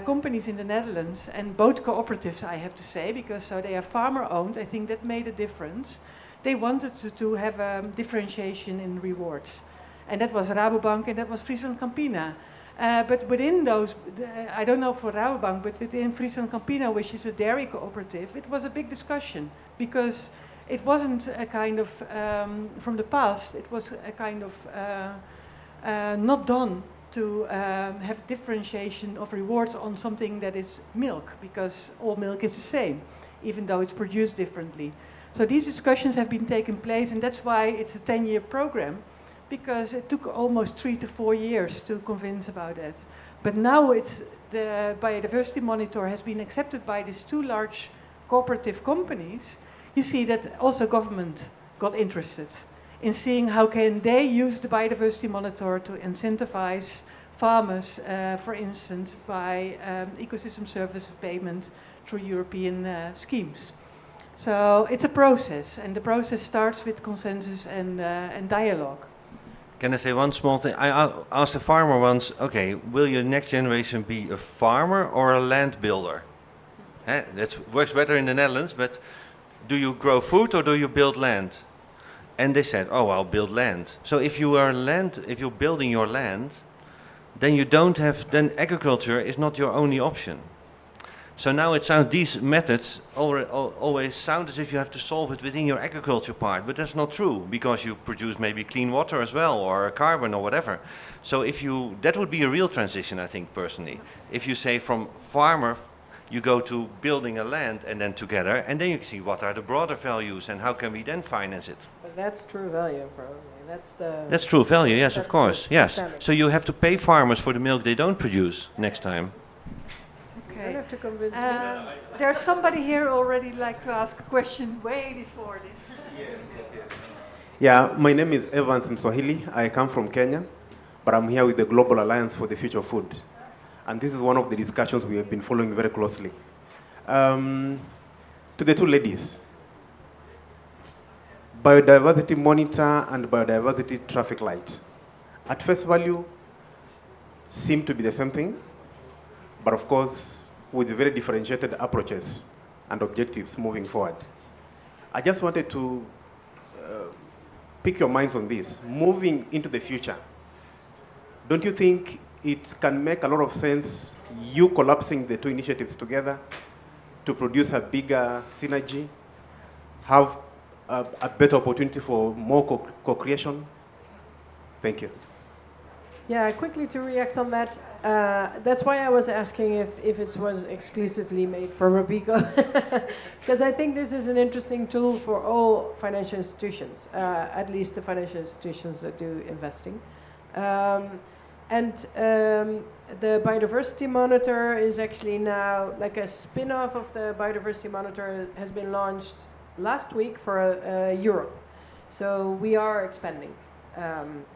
companies in the Netherlands, and both cooperatives, I have to say, because so they are farmer-owned. I think that made a difference. They wanted to have a differentiation in rewards. And that was Rabobank and that was Friesland Campina. But within those, I don't know for Rabobank, but within Friesland Campina, which is a dairy cooperative, it was a big discussion because it wasn't a kind of, from the past, it was a kind of not done to have differentiation of rewards on something that is milk, because all milk is the same, even though it's produced differently. So these discussions have been taking place, and that's why it's a 10-year program, because it took almost 3 to 4 years to convince about that. But now it's the biodiversity monitor has been accepted by these two large cooperative companies. You see that also government got interested in seeing how can they use the biodiversity monitor to incentivize farmers, for instance, by ecosystem service payment through European schemes. So it's a process, and the process starts with consensus and dialogue. Can I say one small thing? I asked a farmer once, okay, will your next generation be a farmer or a land builder? That works better in the Netherlands, but do you grow food or do you build land? And they said, oh, I'll build land. So if you're building your land, then agriculture is not your only option. So now it sounds, these methods always sound as if you have to solve it within your agriculture part, but that's not true, because you produce maybe clean water as well, or carbon or whatever. So that would be a real transition, I think, personally. If you say from farmer, you go to building a land and then together, and then you can see what are the broader values and how can we then finance it. But that's true value, probably. That's true value, yes, of course, yes. Systemic. So you have to pay farmers for the milk they don't produce next time. You don't have to convince me. There's somebody here already like to ask a question way before this. Yeah, my name is Evans Mswahili. I come from Kenya, but I'm here with the Global Alliance for the Future of Food. And this is one of the discussions we have been following very closely. To the two ladies, biodiversity monitor and biodiversity traffic light, at face value, seem to be the same thing, but of course, with very differentiated approaches and objectives moving forward. I just wanted to pick your minds on this. Moving into the future, don't you think it can make a lot of sense you collapsing the two initiatives together to produce a bigger synergy, have a better opportunity for more co-creation? Thank you. Yeah, quickly to react on that. That's why I was asking if it was exclusively made for Robeco, because I think this is an interesting tool for all financial institutions, at least the financial institutions that do investing. The biodiversity monitor is actually now like a spin-off of the biodiversity monitor, has been launched last week for Europe. So we are expanding.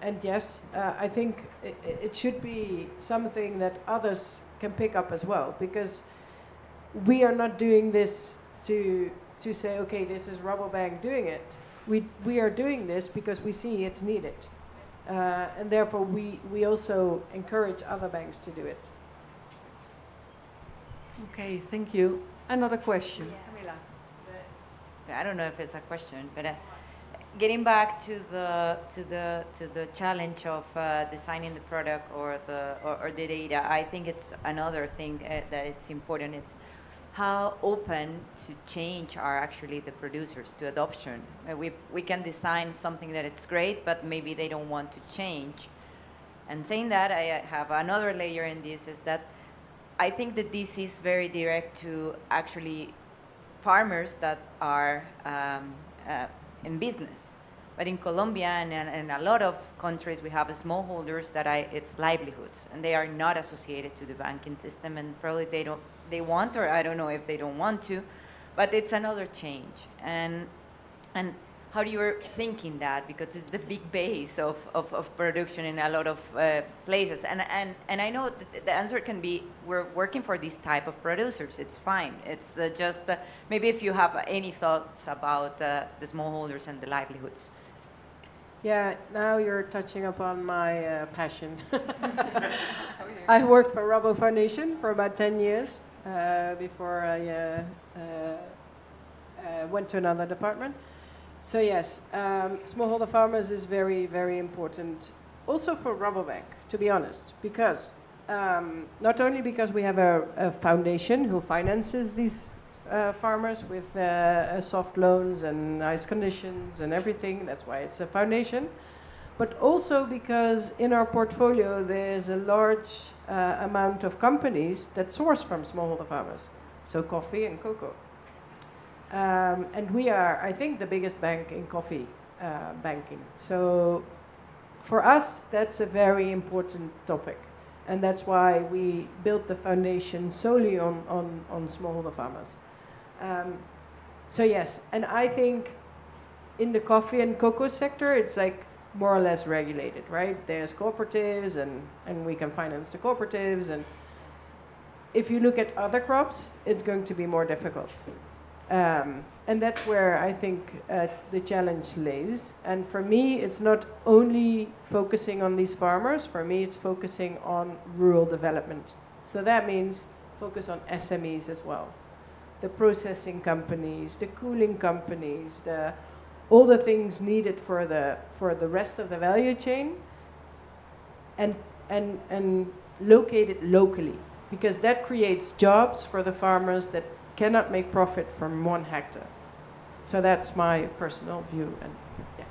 And yes, I think it should be something that others can pick up as well, because we are not doing this to say, okay, this is Rabobank doing it. We are doing this because we see it's needed. And therefore we also encourage other banks to do it. Okay, thank you. Another question. Camila, I don't know if it's a question, but getting back to the challenge of designing the product or the data, I think it's another thing that it's important. It's how open to change are actually the producers to adoption. We can design something that it's great, but maybe they don't want to change. And saying that, I have another layer in this, is that I think that this is very direct to actually farmers that are in business. But in Colombia and a lot of countries, we have smallholders that it's livelihoods, and they are not associated to the banking system, and probably they want, or I don't know if they don't want to, but it's another change. And how do you thinking that, because it's the big base of production in a lot of places, and I know that the answer can be we're working for this type of producers. It's fine. It's just maybe if you have any thoughts about the smallholders and the livelihoods. Yeah, now you're touching upon my passion. I worked for Rabo Foundation for about 10 years before I went to another department. So yes, smallholder farmers is very, very important also for Rabobank, to be honest, because not only because we have a foundation who finances these farmers with soft loans and nice conditions and everything, that's why it's a foundation, but also because in our portfolio there's a large amount of companies that source from smallholder farmers, so coffee and cocoa. And we are, I think, the biggest bank in coffee banking. So for us, that's a very important topic. And that's why we built the foundation solely on smallholder farmers. So yes, and I think in the coffee and cocoa sector, it's like more or less regulated, right? There's cooperatives and we can finance the cooperatives. And if you look at other crops, it's going to be more difficult. And that's where I think the challenge lays. And for me, it's not only focusing on these farmers. For me, it's focusing on rural development. So that means focus on SMEs as well. The processing companies, the cooling companies, all the things needed for the rest of the value chain, and locate it locally, because that creates jobs for the farmers that cannot make profit from 1 hectare. So that's my personal view. And yeah.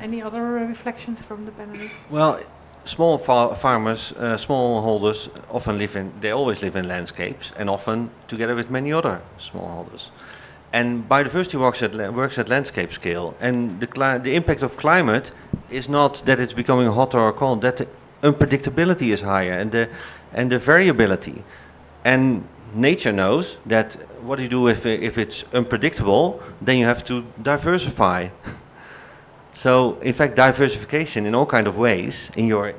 Any other reflections from the panelists? Well, small farmers, smallholders they always live in landscapes, and often together with many other smallholders. And biodiversity works at landscape scale, and the impact of climate is not that it's becoming hotter or cold, that the unpredictability is higher, and the variability. And nature knows that what do you do if it's unpredictable, then you have to diversify. So in fact, diversification in all kind of ways, in your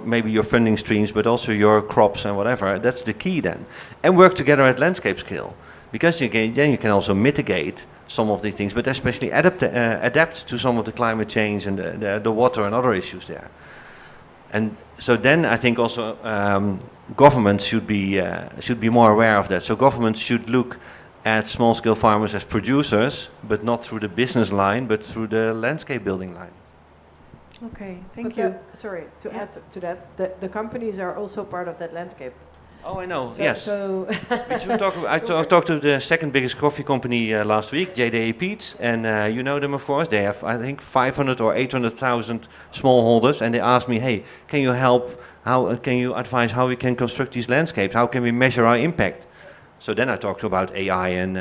maybe your funding streams, but also your crops and whatever, that's the key then. And work together at landscape scale, because then you can also mitigate some of these things, but especially adapt to some of the climate change and the water and other issues there. And so then I think also governments should be more aware of that. So governments should look at small-scale farmers as producers, but not through the business line, but through the landscape building line. Okay, thank you. To add to that, the companies are also part of that landscape. Oh, I know. So, yes. So I talked to the second biggest coffee company last week, JDE Peets, and you know them, of course. They have, I think, 500 or 800,000 smallholders, and they asked me, "Hey, can you help? How can you advise how we can construct these landscapes? How can we measure our impact?" So then I talked about AI and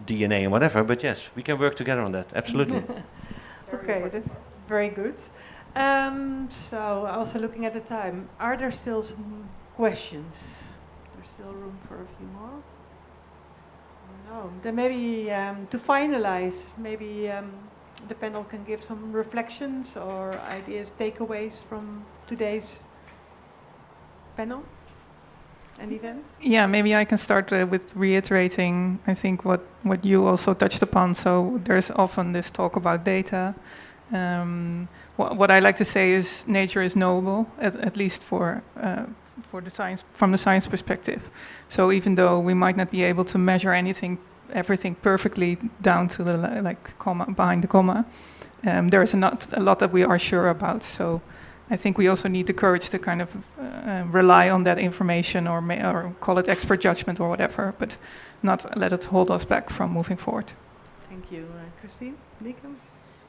DNA and whatever. But yes, we can work together on that. Absolutely. Okay, that's very good. So also looking at the time, are there still some questions? There's still room for a few more? No. Then maybe to finalize, maybe the panel can give some reflections or ideas, takeaways from today's panel and event. Yeah, maybe I can start with reiterating, I think, what you also touched upon. So there's often this talk about data. What I like to say is nature is noble, at least for the science, from the science perspective. So even though we might not be able to measure everything perfectly down to the comma behind the comma, there is a lot that we are sure about. So I think we also need the courage to kind of rely on that information, or call it expert judgment or whatever, but not let it hold us back from moving forward. Thank you, Christine. Nico?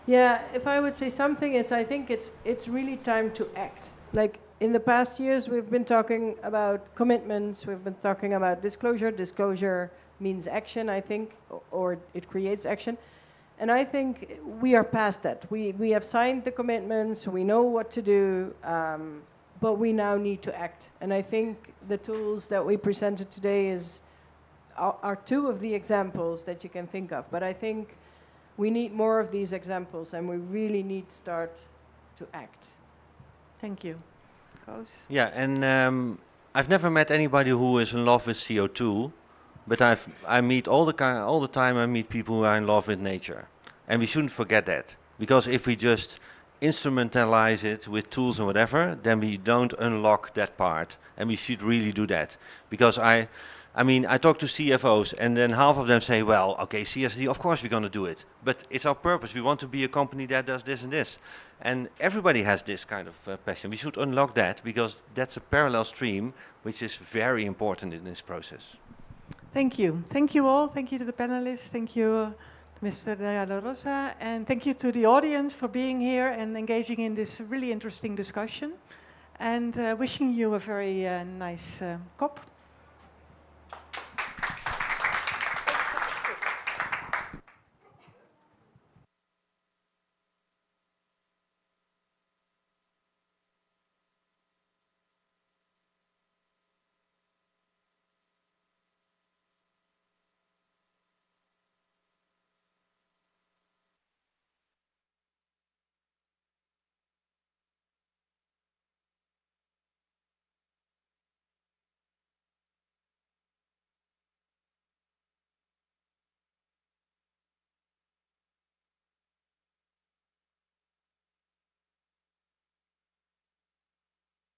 Yeah, if I would say something, I think it's really time to act. Like in the past years, we've been talking about commitments, we've been talking about disclosure. Disclosure means action, I think, or it creates action. And I think we are past that. We have signed the commitments, we know what to do, but we now need to act. And I think the tools that we presented today are two of the examples that you can think of. But I think we need more of these examples, and we really need to start to act. Thank you. Koos? Yeah, and I've never met anybody who is in love with CO2, but I meet all the time. I meet people who are in love with nature, and we shouldn't forget that, because if we just instrumentalize it with tools and whatever, then we don't unlock that part, and we should really do that. Because I mean, I talk to CFOs, and then half of them say, well, okay, CSD, of course we're going to do it. But it's our purpose. We want to be a company that does this and this. And everybody has this kind of passion. We should unlock that, because that's a parallel stream, which is very important in this process. Thank you. Thank you all. Thank you to the panelists. Thank you, Mr. De La Rosa. And thank you to the audience for being here and engaging in this really interesting discussion. And wishing you a very nice COP.